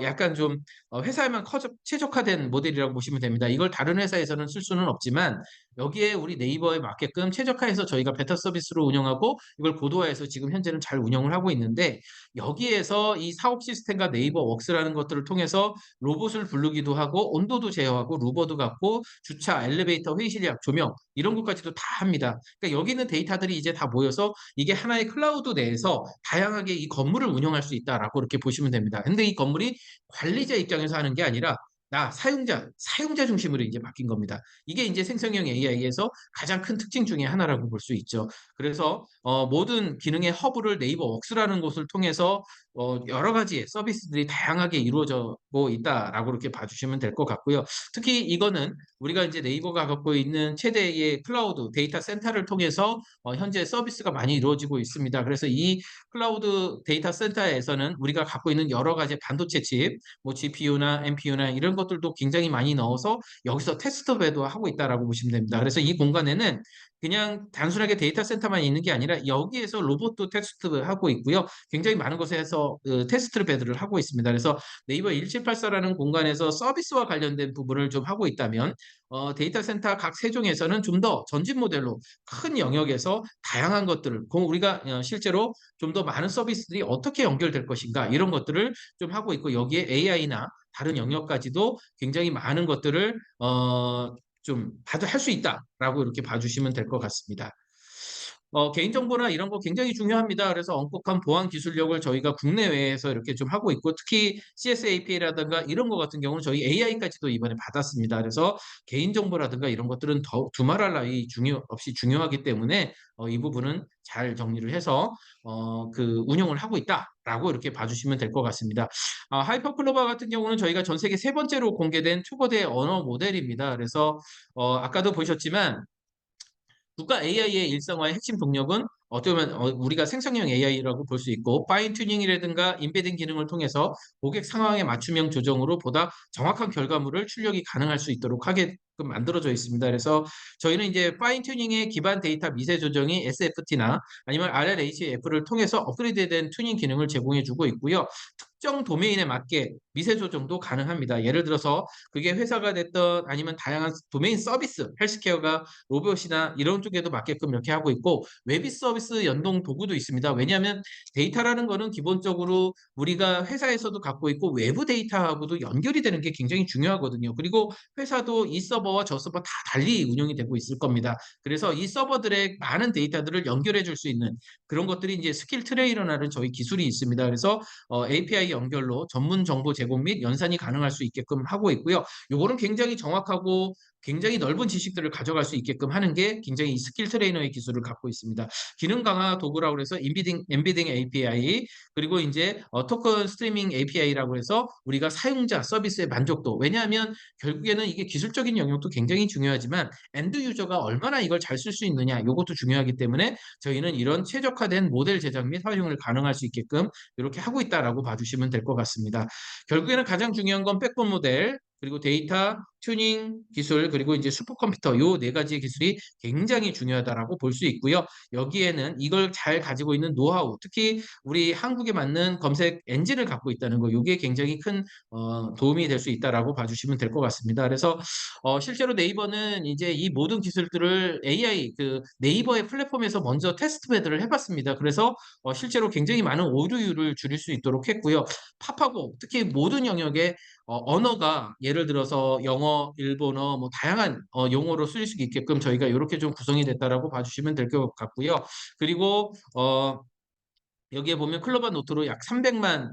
약간 좀 회사에만 최적화된 모델이라고 보시면 됩니다. 이걸 다른 회사에서는 쓸 수는 없지만 여기에 우리 네이버에 맞게끔 최적화해서 저희가 베타 서비스로 운영하고 이걸 고도화해서 지금 현재는 잘 운영을 하고 있는데 여기에서 이 사업 시스템과 네이버 웍스라는 것들을 통해서 로봇을 부르기도 하고 온도도 제어하고 루버도 갖고 주차, 엘리베이터, 회의실 예약, 조명 이런 것까지도 다 합니다. 그러니까 여기 있는 데이터들이 이제 다 모여서 이게 하나의 클라우드 내에서 다양하게 이 건물을 운영할 수 있다라고 이렇게 보시면 됩니다. 근데 이 건물이 관리자 입장에서 하는 게 아니라 사용자 중심으로 이제 바뀐 겁니다. 이게 이제 생성형 AI에서 가장 큰 특징 중에 하나라고 볼 수 있죠. 그래서 모든 기능의 허브를 네이버 웍스라는 곳을 통해서 여러 가지의 서비스들이 다양하게 이루어지고 있다라고 이렇게 봐주시면 될 것 같고요. 특히 이거는 우리가 이제 네이버가 갖고 있는 최대의 클라우드 데이터 센터를 통해서 현재 서비스가 많이 이루어지고 있습니다. 그래서 이 클라우드 데이터 센터에서는 우리가 갖고 있는 여러 가지 반도체 칩, 뭐 GPU나 NPU나 이런 것들도 굉장히 많이 넣어서 여기서 테스트 배도 하고 있다라고 보시면 됩니다. 그래서 이 공간에는 그냥 단순하게 데이터 센터만 있는 게 아니라 여기에서 로봇도 테스트하고 있고요. 굉장히 많은 곳에서 테스트 배들을 하고 있습니다. 그래서 네이버 1784라는 공간에서 서비스와 관련된 부분을 좀 하고 있다면 데이터 센터 각 세종에서는 좀 더 전진 모델로 큰 영역에서 다양한 것들을 우리가 실제로 좀 더 많은 서비스들이 어떻게 연결될 것인가 이런 것들을 좀 하고 있고 여기에 AI나 다른 영역까지도 굉장히 많은 것들을 좀 봐도 할 수 있다라고 이렇게 봐주시면 될 것 같습니다. 개인정보나 이런 거 굉장히 중요합니다. 그래서 엄격한 보안 기술력을 저희가 국내외에서 이렇게 좀 하고 있고 특히 CSAP라든가 이런 거 같은 경우는 저희 AI까지도 이번에 받았습니다. 그래서 개인정보라든가 이런 것들은 더 두말할 나위 없이 중요하기 때문에 이 부분은 잘 정리를 해서 그 운영을 하고 있다라고 이렇게 봐주시면 될 것 같습니다. 하이퍼클로바 같은 경우는 저희가 전 세계 세 번째로 공개된 초거대 언어 모델입니다. 그래서 아까도 보셨지만 국가 AI의 일상화의 핵심 동력은 어떻게 보면 우리가 생성형 AI라고 볼 수 있고 파인 튜닝이라든가 인베딩 기능을 통해서 고객 상황에 맞춤형 조정으로 보다 정확한 결과물을 출력이 가능할 수 있도록 하게끔 만들어져 있습니다. 그래서 저희는 이제 파인 튜닝의 기반 데이터 미세 조정이 SFT나 아니면 RLHF를 통해서 업그레이드된 튜닝 기능을 제공해 주고 있고요. 특정 도메인에 맞게 미세 조정도 가능합니다. 예를 들어서 그게 회사가 됐던 아니면 다양한 도메인 서비스, 헬스케어가 로봇이나 이런 쪽에도 맞게끔 이렇게 하고 있고 웹 서비스 연동 도구도 있습니다. 왜냐하면 데이터라는 거는 기본적으로 우리가 회사에서도 갖고 있고 외부 데이터하고도 연결이 되는 게 굉장히 중요하거든요. 그리고 회사도 이 서버와 저 서버 다 달리 운영이 되고 있을 겁니다. 그래서 이 서버들의 많은 데이터들을 연결해 줄 수 있는 그런 것들이 이제 스킬 트레이너라는 저희 기술이 있습니다. 그래서 API 연결로 전문 정보 제공 및 연산이 가능할 수 있게끔 하고 있고요. 요거는 굉장히 정확하고 굉장히 넓은 지식들을 가져갈 수 있게끔 하는 게 굉장히 스킬 트레이너의 기술을 갖고 있습니다. 기능 강화 도구라고 해서 엔비딩 API 그리고 이제 토큰 스트리밍 API라고 해서 우리가 사용자 서비스의 만족도 왜냐하면 결국에는 이게 기술적인 영역도 굉장히 중요하지만 엔드 유저가 얼마나 이걸 잘 쓸 수 있느냐 이것도 중요하기 때문에 저희는 이런 최적화된 모델 제작 및 활용을 가능할 수 있게끔 이렇게 하고 있다라고 봐주시면 될 것 같습니다. 결국에는 가장 중요한 건 백본 모델 그리고 데이터 튜닝 기술 그리고 이제 슈퍼컴퓨터 요 네 가지의 기술이 굉장히 중요하다라고 볼 수 있고요. 여기에는 이걸 잘 가지고 있는 노하우, 특히 우리 한국에 맞는 검색 엔진을 갖고 있다는 거, 이게 굉장히 큰 도움이 될 수 있다라고 봐주시면 될 것 같습니다. 그래서 실제로 네이버는 이제 이 모든 기술들을 AI 그 네이버의 플랫폼에서 먼저 테스트 배드를 해봤습니다. 그래서 실제로 굉장히 많은 오류율을 줄일 수 있도록 했고요. 팝하고 특히 모든 영역에 언어가 예를 들어서 영어, 일본어 뭐 다양한 용어로 쓰일 수 있게끔 저희가 이렇게 좀 구성이 됐다라고 봐주시면 될 것 같고요. 그리고 여기에 보면 클로바 노트로 약 300만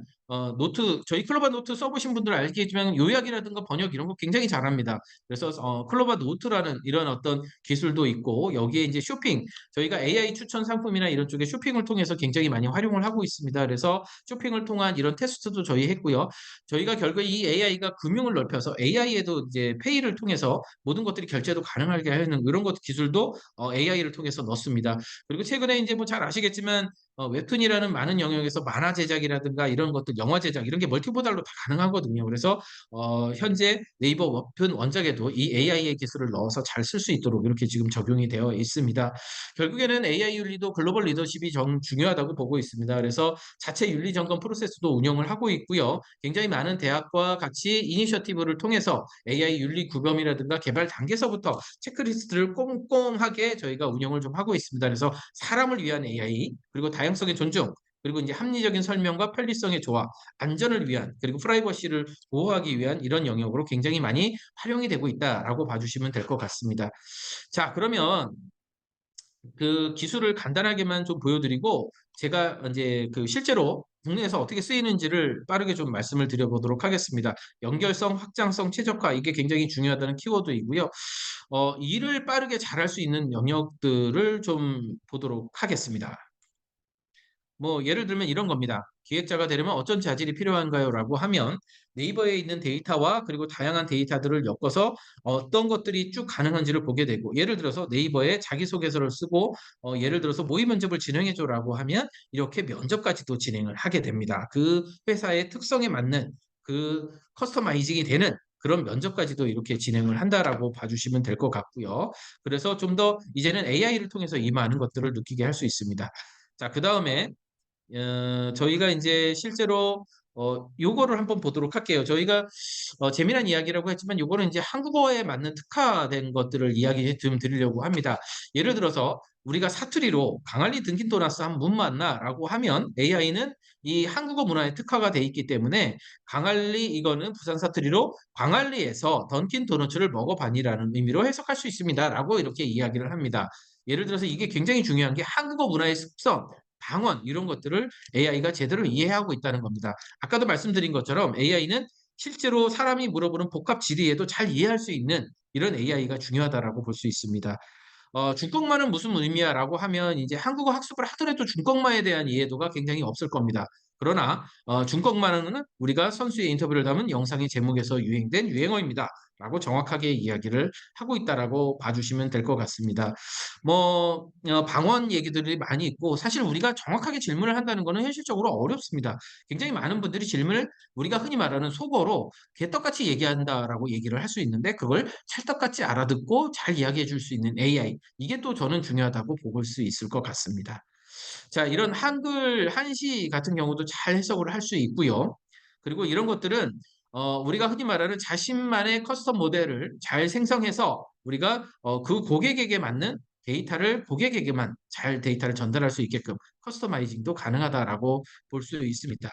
노트 저희 클로바 노트 써보신 분들은 알겠지만 요약이라든가 번역 이런 거 굉장히 잘합니다. 그래서 클로바 노트라는 이런 어떤 기술도 있고 여기에 이제 쇼핑 저희가 AI 추천 상품이나 이런 쪽에 쇼핑을 통해서 굉장히 많이 활용을 하고 있습니다. 그래서 쇼핑을 통한 이런 테스트도 저희 했고요. 저희가 결국 이 AI가 금융을 넓혀서 AI에도 이제 페이를 통해서 모든 것들이 결제도 가능하게 하는 이런 것 기술도 AI를 통해서 넣습니다. 그리고 최근에 이제 뭐 잘 아시겠지만 웹툰이라는 많은 영역에서 만화 제작이라든가 이런 것들, 영화 제작 이런 게 멀티모달로 다 가능하거든요. 그래서 현재 네이버 웹툰 원작에도 이 AI의 기술을 넣어서 잘 쓸 수 있도록 이렇게 지금 적용이 되어 있습니다. 결국에는 AI 윤리도 글로벌 리더십이 중요하다고 보고 있습니다. 그래서 자체 윤리 점검 프로세스도 운영을 하고 있고요. 굉장히 많은 대학과 같이 이니셔티브를 통해서 AI 윤리 구범이라든가 개발 단계서부터 체크리스트를 꼼꼼하게 저희가 운영을 좀 하고 있습니다. 그래서 사람을 위한 AI 그리고 다양성의 존중 그리고 이제 합리적인 설명과 편리성의 조화, 안전을 위한 그리고 프라이버시를 보호하기 위한 이런 영역으로 굉장히 많이 활용이 되고 있다라고 봐주시면 될 것 같습니다. 자, 그러면 그 기술을 간단하게만 좀 보여드리고 제가 이제 그 실제로 국내에서 어떻게 쓰이는지를 빠르게 좀 말씀을 드려보도록 하겠습니다. 연결성, 확장성, 최적화 이게 굉장히 중요하다는 키워드이고요. 일을 빠르게 잘할 수 있는 영역들을 좀 보도록 하겠습니다. 뭐 예를 들면 이런 겁니다. 기획자가 되려면 어떤 자질이 필요한가요? 라고 하면 네이버에 있는 데이터와 그리고 다양한 데이터들을 엮어서 어떤 것들이 쭉 가능한지를 보게 되고 예를 들어서 네이버에 자기소개서를 쓰고 예를 들어서 모의 면접을 진행해줘 라고 하면 이렇게 면접까지도 진행을 하게 됩니다. 그 회사의 특성에 맞는 그 커스터마이징이 되는 그런 면접까지도 이렇게 진행을 한다라고 봐주시면 될 것 같고요. 그래서 좀 더 이제는 AI를 통해서 이 많은 것들을 느끼게 할 수 있습니다. 자, 그 다음에 저희가 이제 실제로 요거를 한번 보도록 할게요. 저희가 재미난 이야기라고 했지만 요거는 이제 한국어에 맞는 특화된 것들을 이야기 좀 드리려고 합니다. 예를 들어서 우리가 사투리로 강할리 등긴 도나스 한 문 맞나라고 하면 AI는 이 한국어 문화에 특화가 돼 있기 때문에 강할리 이거는 부산 사투리로 광안리에서 던킨 도너츠를 먹어봐니라는 의미로 해석할 수 있습니다라고 이렇게 이야기를 합니다. 예를 들어서 이게 굉장히 중요한 게 한국어 문화의 습성 방언 이런 것들을 AI가 제대로 이해하고 있다는 겁니다. 아까도 말씀드린 것처럼 AI는 실제로 사람이 물어보는 복합 질의에도 잘 이해할 수 있는 이런 AI가 중요하다라고 볼 수 있습니다. 중국말은 무슨 의미야라고 하면 이제 한국어 학습을 하더라도 중국말에 대한 이해도가 굉장히 없을 겁니다. 그러나 중국말은 우리가 선수의 인터뷰를 담은 영상의 제목에서 유행된 유행어입니다. 라고 정확하게 이야기를 하고 있다라고 봐주시면 될 것 같습니다. 뭐 방언 얘기들이 많이 있고 사실 우리가 정확하게 질문을 한다는 것은 현실적으로 어렵습니다. 굉장히 많은 분들이 질문을 우리가 흔히 말하는 속어로 개떡같이 얘기한다라고 얘기를 할 수 있는데 그걸 찰떡같이 알아듣고 잘 이야기해 줄 수 있는 AI 이게 또 저는 중요하다고 볼 수 있을 것 같습니다. 자, 이런 한글 한시 같은 경우도 잘 해석을 할 수 있고요. 그리고 이런 것들은 우리가 흔히 말하는 자신만의 커스텀 모델을 잘 생성해서 우리가 그 고객에게 맞는 데이터를 고객에게만 잘 데이터를 전달할 수 있게끔 커스터마이징도 가능하다라고 볼 수 있습니다.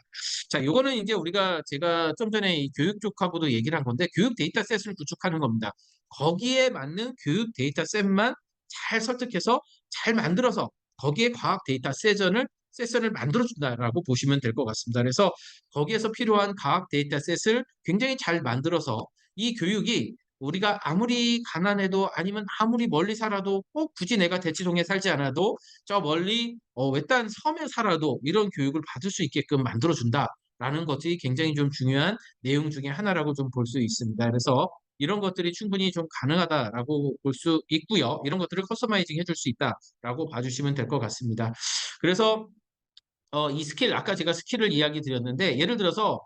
자, 요거는 이제 우리가 제가 좀 전에 이 교육 쪽하고도 얘기를 한 건데 교육 데이터셋을 구축하는 겁니다. 거기에 맞는 교육 데이터셋만 잘 설득해서 잘 만들어서 거기에 과학 데이터 세션을 만들어준다라고 보시면 될 것 같습니다. 그래서 거기에서 필요한 과학 데이터셋을 굉장히 잘 만들어서 이 교육이 우리가 아무리 가난해도 아니면 아무리 멀리 살아도 꼭 굳이 내가 대치동에 살지 않아도 저 멀리 외딴 섬에 살아도 이런 교육을 받을 수 있게끔 만들어준다라는 것이 굉장히 좀 중요한 내용 중에 하나라고 좀 볼 수 있습니다. 그래서 이런 것들이 충분히 좀 가능하다라고 볼 수 있고요. 이런 것들을 커스터마이징 해줄 수 있다라고 봐주시면 될 것 같습니다. 그래서 이 스킬 아까 제가 스킬을 이야기 드렸는데 예를 들어서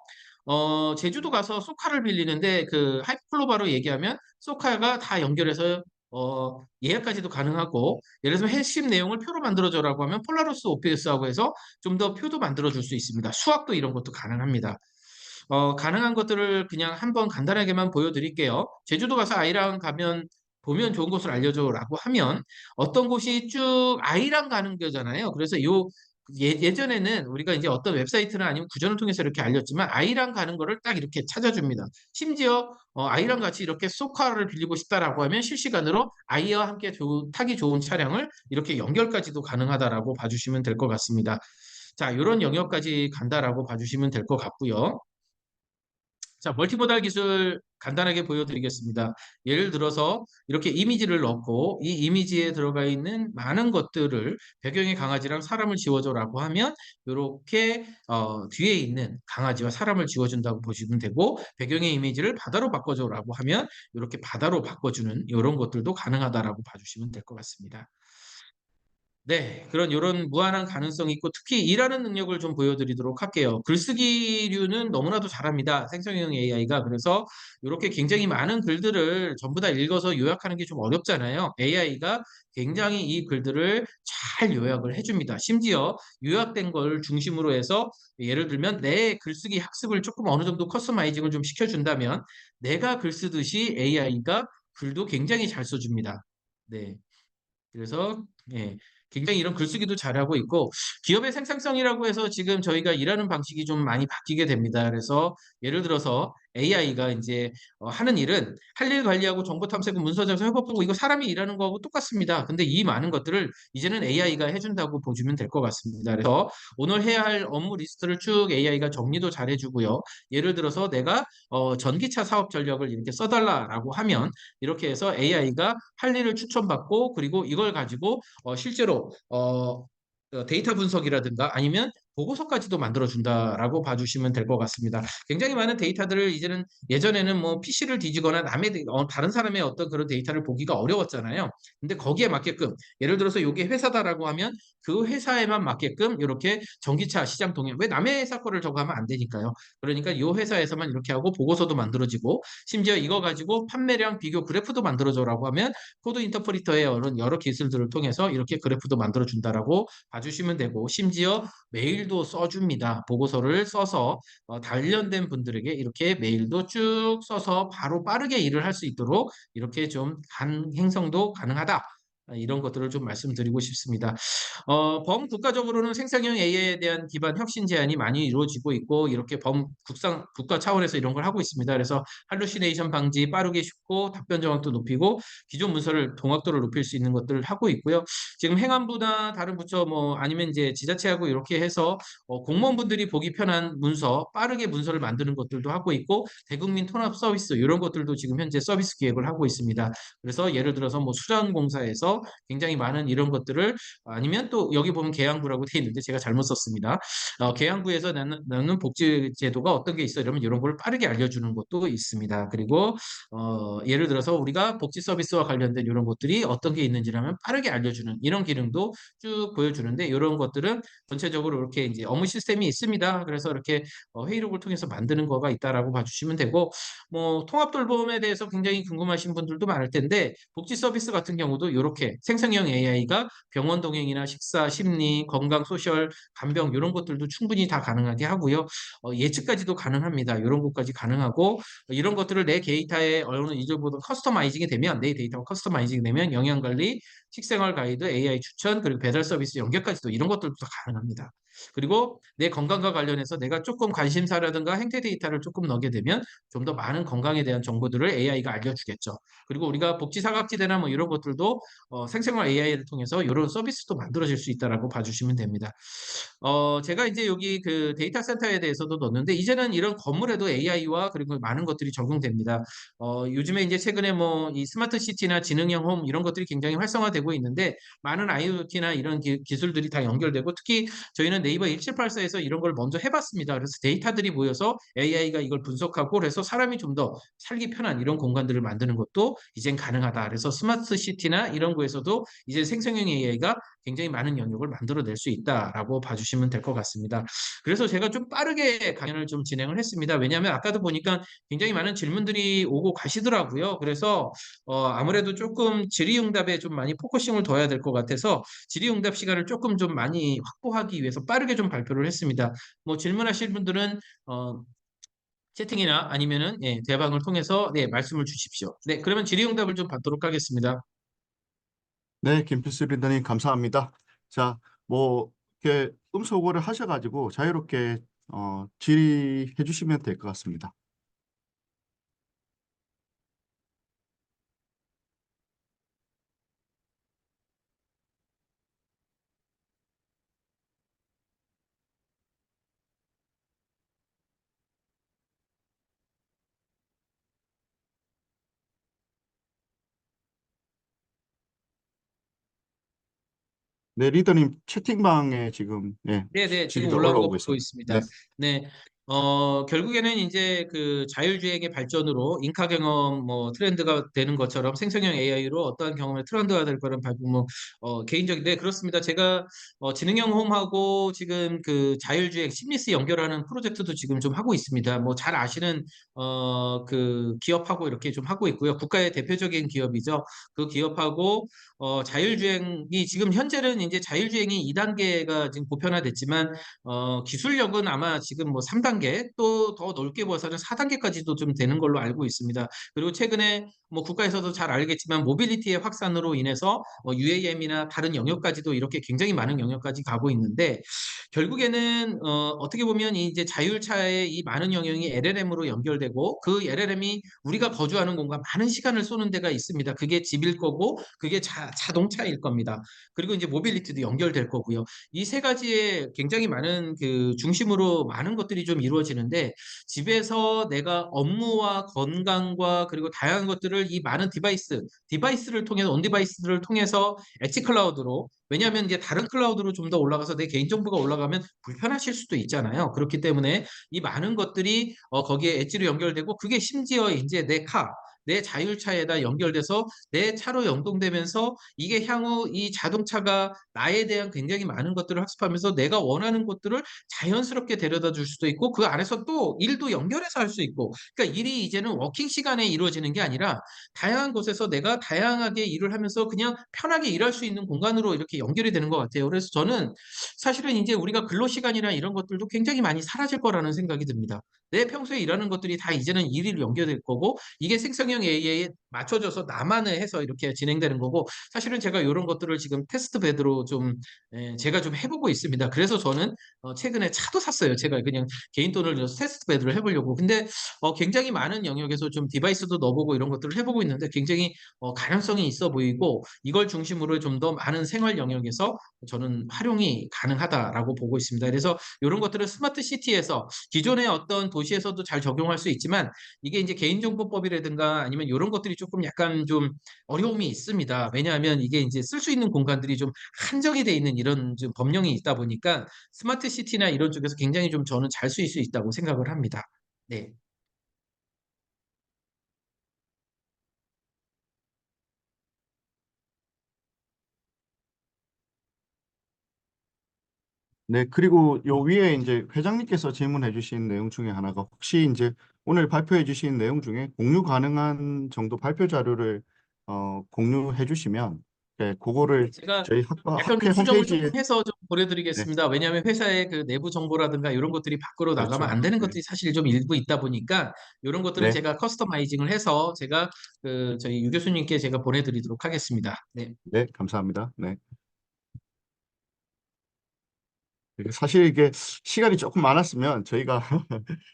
제주도 가서 소카를 빌리는데 그 하이퍼클로바로 얘기하면 소카가 다 연결해서 예약까지도 가능하고 예를 들면 핵심 내용을 표로 만들어줘라고 하면 폴라로스 오피스하고 해서 좀 더 표도 만들어줄 수 있습니다. 수학도 이런 것도 가능합니다. 가능한 것들을 그냥 한번 간단하게만 보여드릴게요. 제주도 가서 아이랑 가면 보면 좋은 곳을 알려줘라고 하면 어떤 곳이 쭉 아이랑 가는 거잖아요. 그래서 예전에는 우리가 이제 어떤 웨브사이트나 아니면 구전을 통해서 이렇게 알렸지만 아이랑 가는 거를 딱 이렇게 찾아줍니다. 심지어 아이랑 같이 이렇게 소카를 빌리고 싶다라고 하면 실시간으로 아이와 함께 타기 좋은 차량을 이렇게 연결까지도 가능하다라고 봐주시면 될 것 같습니다. 자, 이런 영역까지 간다라고 봐주시면 될 것 같고요. 자, 멀티모달 기술 간단하게 보여드리겠습니다. 예를 들어서 이렇게 이미지를 넣고 이 이미지에 들어가 있는 많은 것들을 배경의 강아지랑 사람을 지워줘라고 하면 이렇게 뒤에 있는 강아지와 사람을 지워준다고 보시면 되고 배경의 이미지를 바다로 바꿔줘라고 하면 이렇게 바다로 바꿔주는 이런 것들도 가능하다라고 봐주시면 될 것 같습니다. 네, 그런 이런 무한한 가능성이 있고 특히 일하는 능력을 좀 보여드리도록 할게요. 글쓰기류는 너무나도 잘합니다. 생성형 AI가. 그래서 이렇게 굉장히 많은 글들을 전부 다 읽어서 요약하는 게 좀 어렵잖아요. AI가 굉장히 이 글들을 잘 요약을 해줍니다. 심지어 요약된 걸 중심으로 해서 예를 들면 내 글쓰기 학습을 조금 어느 정도 커스터마이징을 좀 시켜준다면 내가 글 쓰듯이 AI가 글도 굉장히 잘 써줍니다. 네. 그래서 예, 굉장히 이런 글쓰기도 잘하고 있고 기업의 생산성이라고 해서 지금 저희가 일하는 방식이 좀 많이 바뀌게 됩니다. 그래서 예를 들어서 AI가 이제 하는 일은 할 일 관리하고 정보 탐색은 문서 작성, 협업하고 이거 사람이 일하는 거하고 똑같습니다. 근데 이 많은 것들을 이제는 AI가 해준다고 보시면 될 것 같습니다. 그래서 오늘 해야 할 업무 리스트를 쭉 AI가 정리도 잘 해주고요. 예를 들어서 내가 전기차 사업 전략을 이렇게 써달라라고 하면 이렇게 해서 AI가 할 일을 추천받고 그리고 이걸 가지고 실제로 데이터 분석이라든가 아니면 보고서까지도 만들어준다라고 봐주시면 될 것 같습니다. 굉장히 많은 데이터들을 이제는 예전에는 뭐 PC를 뒤지거나 다른 사람의 어떤 그런 데이터를 보기가 어려웠잖아요. 근데 거기에 맞게끔 예를 들어서 이게 회사다라고 하면 그 회사에만 맞게끔 이렇게 전기차 시장 동향 왜 남의 회사 거를 저거 하면 안 되니까요. 그러니까 이 회사에서만 이렇게 하고 보고서도 만들어지고 심지어 이거 가지고 판매량 비교 그래프도 만들어줘라고 하면 코드 인터프리터의 여러 기술들을 통해서 이렇게 그래프도 만들어준다라고 봐주시면 되고 심지어 메일도 써줍니다. 보고서를 써서 단련된 분들에게 이렇게 메일도 쭉 써서 바로 빠르게 일을 할 수 있도록 이렇게 좀 행성도 가능하다. 이런 것들을 좀 말씀드리고 싶습니다. 범국가적으로는 생성형 AI에 대한 기반 혁신 제안이 많이 이루어지고 있고 이렇게 국가 차원에서 이런 걸 하고 있습니다. 그래서 할루시네이션 방지, 빠르게 쉽고 답변 정확도 높이고 기존 문서를 동학도를 높일 수 있는 것들을 하고 있고요. 지금 행안부나 다른 부처 뭐 아니면 이제 지자체하고 이렇게 해서 공무원분들이 보기 편한 문서, 빠르게 문서를 만드는 것들도 하고 있고 대국민 통합 서비스 이런 것들도 지금 현재 서비스 기획을 하고 있습니다. 그래서 예를 들어서 뭐 수자원공사에서 굉장히 많은 이런 것들을 아니면 또 여기 보면 계양부라고 돼 있는데 제가 잘못 썼습니다. 계양부에서 나는 복지 제도가 어떤 게 있어 이러면 이런 걸 빠르게 알려주는 것도 있습니다. 그리고 예를 들어서 우리가 복지 서비스와 관련된 이런 것들이 어떤 게 있는지라면 빠르게 알려주는 이런 기능도 쭉 보여주는데 이런 것들은 전체적으로 이렇게 이제 업무 시스템이 있습니다. 그래서 이렇게 회의록을 통해서 만드는 거가 있다라고 봐주시면 되고 뭐 통합 돌봄에 대해서 굉장히 궁금하신 분들도 많을 텐데 복지 서비스 같은 경우도 이렇게 생성형 AI가 병원 동행이나 식사, 심리, 건강, 소셜, 간병 이런 것들도 충분히 다 가능하게 하고요. 예측까지도 가능합니다. 이런 것까지 가능하고 이런 것들을 내 데이터에 어느 이전보다 커스터마이징이 되면 내 데이터가 커스터마이징이 되면 영양관리, 식생활 가이드, AI 추천 그리고 배달 서비스 연결까지도 이런 것들도 다 가능합니다. 그리고 내 건강과 관련해서 내가 조금 관심사라든가 행태 데이터를 조금 넣게 되면 좀 더 많은 건강에 대한 정보들을 AI가 알려주겠죠. 그리고 우리가 복지 사각지대나 뭐 이런 것들도 생생활 AI를 통해서 이런 서비스도 만들어질 수 있다라고 봐주시면 됩니다. 제가 이제 여기 그 데이터 센터에 대해서도 넣었는데 이제는 이런 건물에도 AI와 그리고 많은 것들이 적용됩니다. 요즘에 이제 최근에 뭐 이 스마트 시티나 지능형 홈 이런 것들이 굉장히 활성화되고 있는데 많은 IoT나 이런 기술들이 다 연결되고 특히 저희는 네이버 1784에서 이런 걸 먼저 해봤습니다. 그래서 데이터들이 모여서 AI가 이걸 분석하고 그래서 사람이 좀 더 살기 편한 이런 공간들을 만드는 것도 이젠 가능하다. 그래서 스마트 시티나 이런 거에서도 이제 생성형 AI가 굉장히 많은 영역을 만들어낼 수 있다라고 봐주시면 될 것 같습니다. 그래서 제가 좀 빠르게 강연을 좀 진행을 했습니다. 왜냐하면 아까도 보니까 굉장히 많은 질문들이 오고 가시더라고요. 그래서 아무래도 조금 질의응답에 좀 많이 포커싱을 둬야 될 것 같아서 질의응답 시간을 조금 좀 많이 확보하기 위해서 빠르게 좀 발표를 했습니다. 뭐 질문하실 분들은 채팅이나 아니면은 대방을 통해서 말씀을 주십시오. 네, 그러면 질의응답을 좀 받도록 하겠습니다. 네, 김필수 리더님 감사합니다. 자, 뭐 이렇게 음소거를 하셔가지고 자유롭게 질의해 주시면 될 것 같습니다. 네, 리더님 채팅방에 지금 네네, 지금 질의가 올라온 거 올라오고 보고 있습니다. 있습니다. 네, 결국에는 이제 그 자율주행의 발전으로 인카 경험 뭐 트렌드가 되는 것처럼 생성형 AI로 어떠한 경험의 트렌드가 될 거는 뭐 개인적인데 그렇습니다. 제가 지능형 홈하고 지금 그 자율주행 심리스 연결하는 프로젝트도 지금 좀 하고 있습니다. 뭐 잘 아시는 그 기업하고 이렇게 좀 하고 있고요. 국가의 대표적인 기업이죠. 그 기업하고 자율주행이 지금 현재는 이제 자율주행이 2단계가 지금 보편화됐지만 기술력은 아마 지금 뭐 3단계 3단계, 또 더 넓게 봐서는 4단계까지도 좀 되는 걸로 알고 있습니다. 그리고 최근에 뭐 국가에서도 잘 알겠지만 모빌리티의 확산으로 인해서 UAM이나 다른 영역까지도 이렇게 굉장히 많은 영역까지 가고 있는데 결국에는 어떻게 보면 이제 자율차의 이 많은 영역이 LLM으로 연결되고 그 LLM이 우리가 거주하는 공간 많은 시간을 쏘는 데가 있습니다. 그게 집일 거고 그게 자동차일 겁니다. 그리고 이제 모빌리티도 연결될 거고요. 이 세 가지에 굉장히 많은 그 중심으로 많은 것들이 좀 이루어지는데 집에서 내가 업무와 건강과 그리고 다양한 것들을 이 많은 디바이스를 통해서 온 디바이스들을 통해서 엣지 클라우드로 왜냐하면 이제 다른 클라우드로 좀 더 올라가서 내 개인정보가 올라가면 불편하실 수도 있잖아요. 그렇기 때문에 이 많은 것들이 거기에 엣지로 연결되고 그게 심지어 이제 내 자율차에다 연결돼서 내 차로 연동되면서 이게 향후 이 자동차가 나에 대한 굉장히 많은 것들을 학습하면서 내가 원하는 것들을 자연스럽게 데려다 줄 수도 있고 그 안에서 또 일도 연결해서 할 수 있고 그러니까 일이 이제는 워킹 시간에 이루어지는 게 아니라 다양한 곳에서 내가 다양하게 일을 하면서 그냥 편하게 일할 수 있는 공간으로 이렇게 연결이 되는 것 같아요. 그래서 저는 사실은 이제 우리가 근로 시간이나 이런 것들도 굉장히 많이 사라질 거라는 생각이 듭니다. 내 평소에 일하는 것들이 다 이제는 일로 연결될 거고 이게 생성형 AI에 맞춰져서 나만을 해서 이렇게 진행되는 거고 사실은 제가 이런 것들을 지금 테스트 베드로 좀 제가 좀 해보고 있습니다. 그래서 저는 최근에 차도 샀어요. 제가 그냥 개인 돈을 들여서 테스트 베드를 해보려고. 근데 굉장히 많은 영역에서 좀 디바이스도 넣어보고 이런 것들을 해보고 있는데 굉장히 가능성이 있어 보이고 이걸 중심으로 좀 더 많은 생활 영역에서 저는 활용이 가능하다라고 보고 있습니다. 그래서 이런 것들은 스마트 시티에서 기존의 어떤 도시에서도 잘 적용할 수 있지만 이게 이제 개인정보법이라든가 아니면 이런 것들이 조금 약간 좀 어려움이 있습니다. 왜냐하면 이게 이제 쓸 수 있는 공간들이 좀 한정이 돼 있는 이런 좀 법령이 있다 보니까 스마트 시티나 이런 쪽에서 굉장히 좀 저는 잘 쓰일 수 있다고 생각을 합니다. 네. 네, 그리고 요 위에 이제 회장님께서 질문해 주신 내용 중에 하나가 혹시 이제 오늘 발표해 주신 내용 중에 공유 가능한 정도 발표 자료를 공유해 주시면 네, 그거를 제가 저희 약간 좀 학회 수정을 조금 홈페이지에 해서 좀 네, 보내드리겠습니다. 왜냐하면 회사의 그 내부 정보라든가 이런 것들이 밖으로 나가면 그렇죠. 안 되는 네, 것들이 사실 좀 일부 있다 보니까 이런 것들은 네, 제가 커스터마이징을 해서 제가 그 저희 유 교수님께 제가 보내드리도록 하겠습니다. 네. 네, 감사합니다. 네. 이게 사실 이게 시간이 조금 많았으면 저희가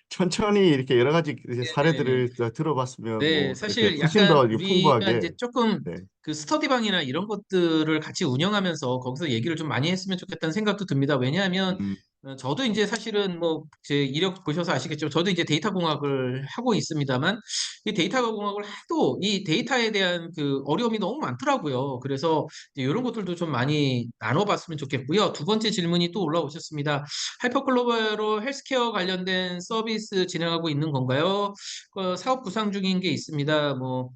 천천히 이렇게 여러 가지 이제 네네네. 사례들을 들어봤으면 네, 뭐 이렇게 사실 훨씬 더 약간 이제 우리가 이제 풍부하게 조금 네, 그 스터디방이나 이런 것들을 같이 운영하면서 거기서 얘기를 좀 많이 했으면 좋겠다는 생각도 듭니다. 왜냐하면 음, 저도 이제 사실은 뭐 제 이력 보셔서 아시겠지만 저도 이제 데이터 공학을 하고 있습니다만 이 데이터 공학을 해도 이 데이터에 대한 그 어려움이 너무 많더라고요. 그래서 이제 이런 것들도 좀 많이 나눠봤으면 좋겠고요. 두 번째 질문이 또 올라오셨습니다. 하이퍼글로벌로 헬스케어 관련된 서비스 진행하고 있는 건가요? 사업 구상 중인 게 있습니다. 뭐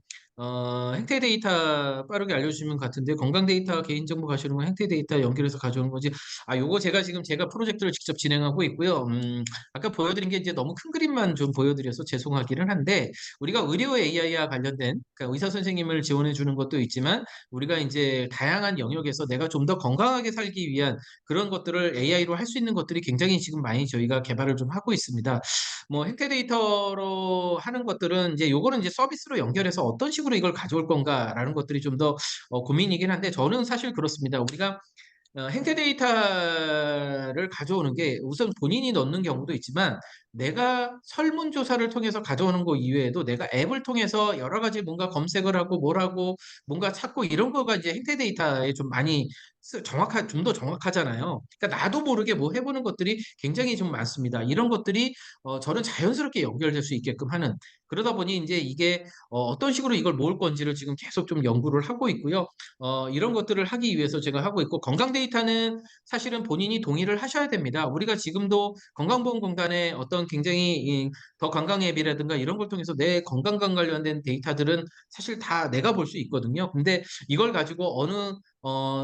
행태 데이터 빠르게 알려주시면 같은데 건강 데이터 개인정보 가시는 건 행태 데이터 연결해서 가져오는 거지. 요거 제가 프로젝트를 직접 진행하고 있고요. 아까 보여드린 게 이제 너무 큰 그림만 좀 보여드려서 죄송하기는 한데 우리가 의료 AI와 관련된 그러니까 의사 선생님을 지원해 주는 것도 있지만 우리가 이제 다양한 영역에서 내가 좀 더 건강하게 살기 위한 그런 것들을 AI로 할 수 있는 것들이 굉장히 지금 많이 저희가 개발을 좀 하고 있습니다. 뭐 행태 데이터로 하는 것들은 이제 요거는 이제 서비스로 연결해서 어떤 식으로 이걸 가져올 건가라는 것들이 좀 더 고민이긴 한데 저는 사실 그렇습니다. 우리가 행태 데이터를 가져오는 게 우선 본인이 넣는 경우도 있지만 내가 설문조사를 통해서 가져오는 거 이외에도 내가 앱을 통해서 여러 가지 뭔가 검색을 하고 뭘 하고 뭔가 찾고 이런 거가 이제 행태 데이터에 좀 많이 좀 더 정확하잖아요. 그러니까 나도 모르게 뭐 해보는 것들이 굉장히 좀 많습니다. 이런 것들이 저는 자연스럽게 연결될 수 있게끔 하는 그러다 보니 이제 이게 어떤 식으로 이걸 모을 건지를 지금 계속 좀 연구를 하고 있고요. 이런 것들을 하기 위해서 제가 하고 있고 건강 데이터는 사실은 본인이 동의를 하셔야 됩니다. 우리가 지금도 건강보험공단의 어떤 굉장히 더 건강 앱이라든가 이런 걸 통해서 내 건강과 관련된 데이터들은 사실 다 내가 볼 수 있거든요. 근데 이걸 가지고 어느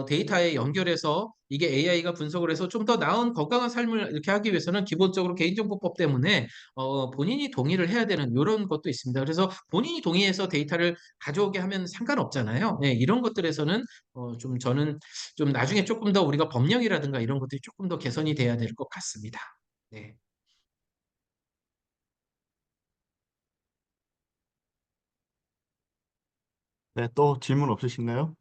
데이터에 연결해서 이게 AI가 분석을 해서 좀 더 나은 건강한 삶을 이렇게 하기 위해서는 기본적으로 개인정보법 때문에 본인이 동의를 해야 되는 이런 것도 있습니다. 그래서 본인이 동의해서 데이터를 가져오게 하면 상관없잖아요. 네, 이런 것들에서는 좀 저는 좀 나중에 조금 더 우리가 법령이라든가 이런 것들이 조금 더 개선이 돼야 될 것 같습니다. 네. 네, 또 질문 없으신가요?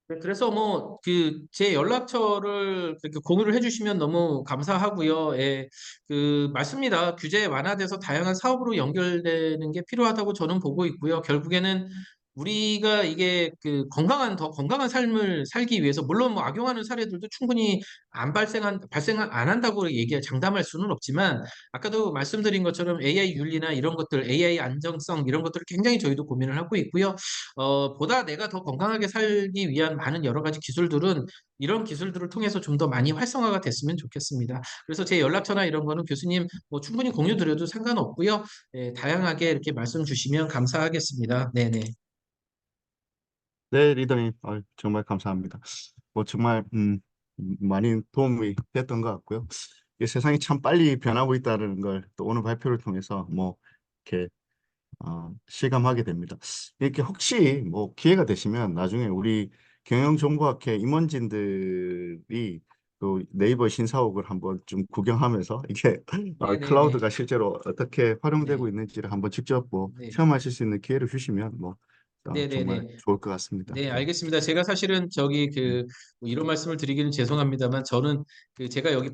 네, 그래서 뭐 그 제 연락처를 그렇게 공유를 해주시면 너무 감사하고요. 예, 그 맞습니다. 규제 완화돼서 다양한 사업으로 연결되는 게 필요하다고 저는 보고 있고요. 결국에는 우리가 이게 그 더 건강한 삶을 살기 위해서 물론 뭐 악용하는 사례들도 충분히 발생 안 한다고 장담할 수는 없지만 아까도 말씀드린 것처럼 AI 윤리나 이런 것들, AI 안정성 이런 것들을 굉장히 저희도 고민을 하고 있고요. 보다 내가 더 건강하게 살기 위한 많은 여러 가지 기술들은 이런 기술들을 통해서 좀 더 많이 활성화가 됐으면 좋겠습니다. 그래서 제 연락처나 이런 거는 교수님 뭐 충분히 공유 드려도 상관없고요. 예, 다양하게 이렇게 말씀 주시면 감사하겠습니다. 네네. 네, 리더님, 정말 감사합니다. 뭐 정말 많이 도움이 됐던 것 같고요. 이 세상이 참 빨리 변하고 있다는 걸 또 오늘 발표를 통해서 뭐 이렇게 실감하게 됩니다. 이렇게 혹시 뭐 기회가 되시면 나중에 우리 경영정보학회 임원진들이 또 네이버 신사옥을 한번 좀 구경하면서 이게 네네네. 클라우드가 실제로 어떻게 활용되고 네. 있는지를 한번 직접 뭐 네. 체험하실 수 있는 기회를 주시면 뭐 정말 네네네. 좋을 것 같습니다. 네, 네. 알겠습니다. 제가 사실은 저기 음, 뭐 이런 말씀을 드리기는 죄송합니다만 저는 제가 여기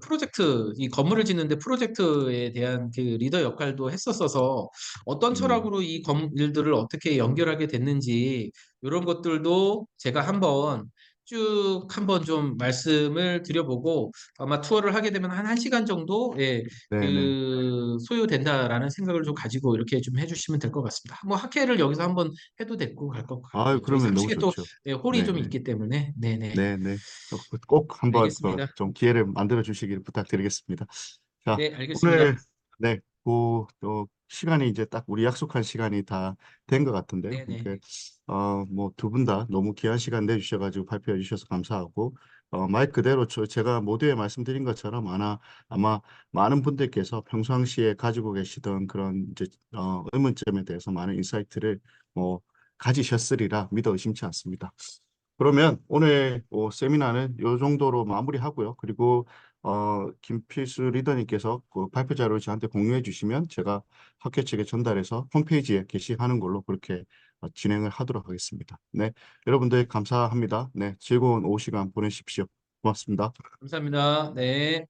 이 건물을 짓는데 프로젝트에 대한 그 리더 역할도 했었어서 어떤 음, 철학으로 이 일들을 어떻게 연결하게 됐는지 이런 것들도 제가 한번 좀 말씀을 드려보고 아마 투어를 하게 되면 한 1시간 정도 네네. 소요된다라는 생각을 좀 가지고 이렇게 좀 해주시면 될 것 같습니다. 뭐 학회를 여기서 한번 해도 될 것 아유, 같고요. 저희 그러면 너무 사무실에 또 좋죠. 홀이 좀 네네. 있기 때문에 네네. 네네. 꼭 한번 알겠습니다. 좀 기회를 만들어 주시길 부탁드리겠습니다. 자, 네, 알겠습니다. 오늘 네, 또 시간이 이제 딱 우리 약속한 시간이 다 된 것 같은데요. 네네. 그러니까 뭐 두 분 다 너무 귀한 시간 내주셔가지고 발표해 주셔서 감사하고 말 그대로 제가 모두에 말씀드린 것처럼 아마 많은 분들께서 평상시에 가지고 계시던 그런 이제 의문점에 대해서 많은 인사이트를 뭐 가지셨으리라 믿어 의심치 않습니다. 그러면 오늘 세미나는 이 정도로 마무리하고요. 그리고 김필수 리더님께서 그 발표 자료를 저한테 공유해 주시면 제가 학회 측에 전달해서 홈페이지에 게시하는 걸로 그렇게 진행을 하도록 하겠습니다. 네, 여러분들 감사합니다. 네, 즐거운 오후 시간 보내십시오. 고맙습니다. 감사합니다. 네.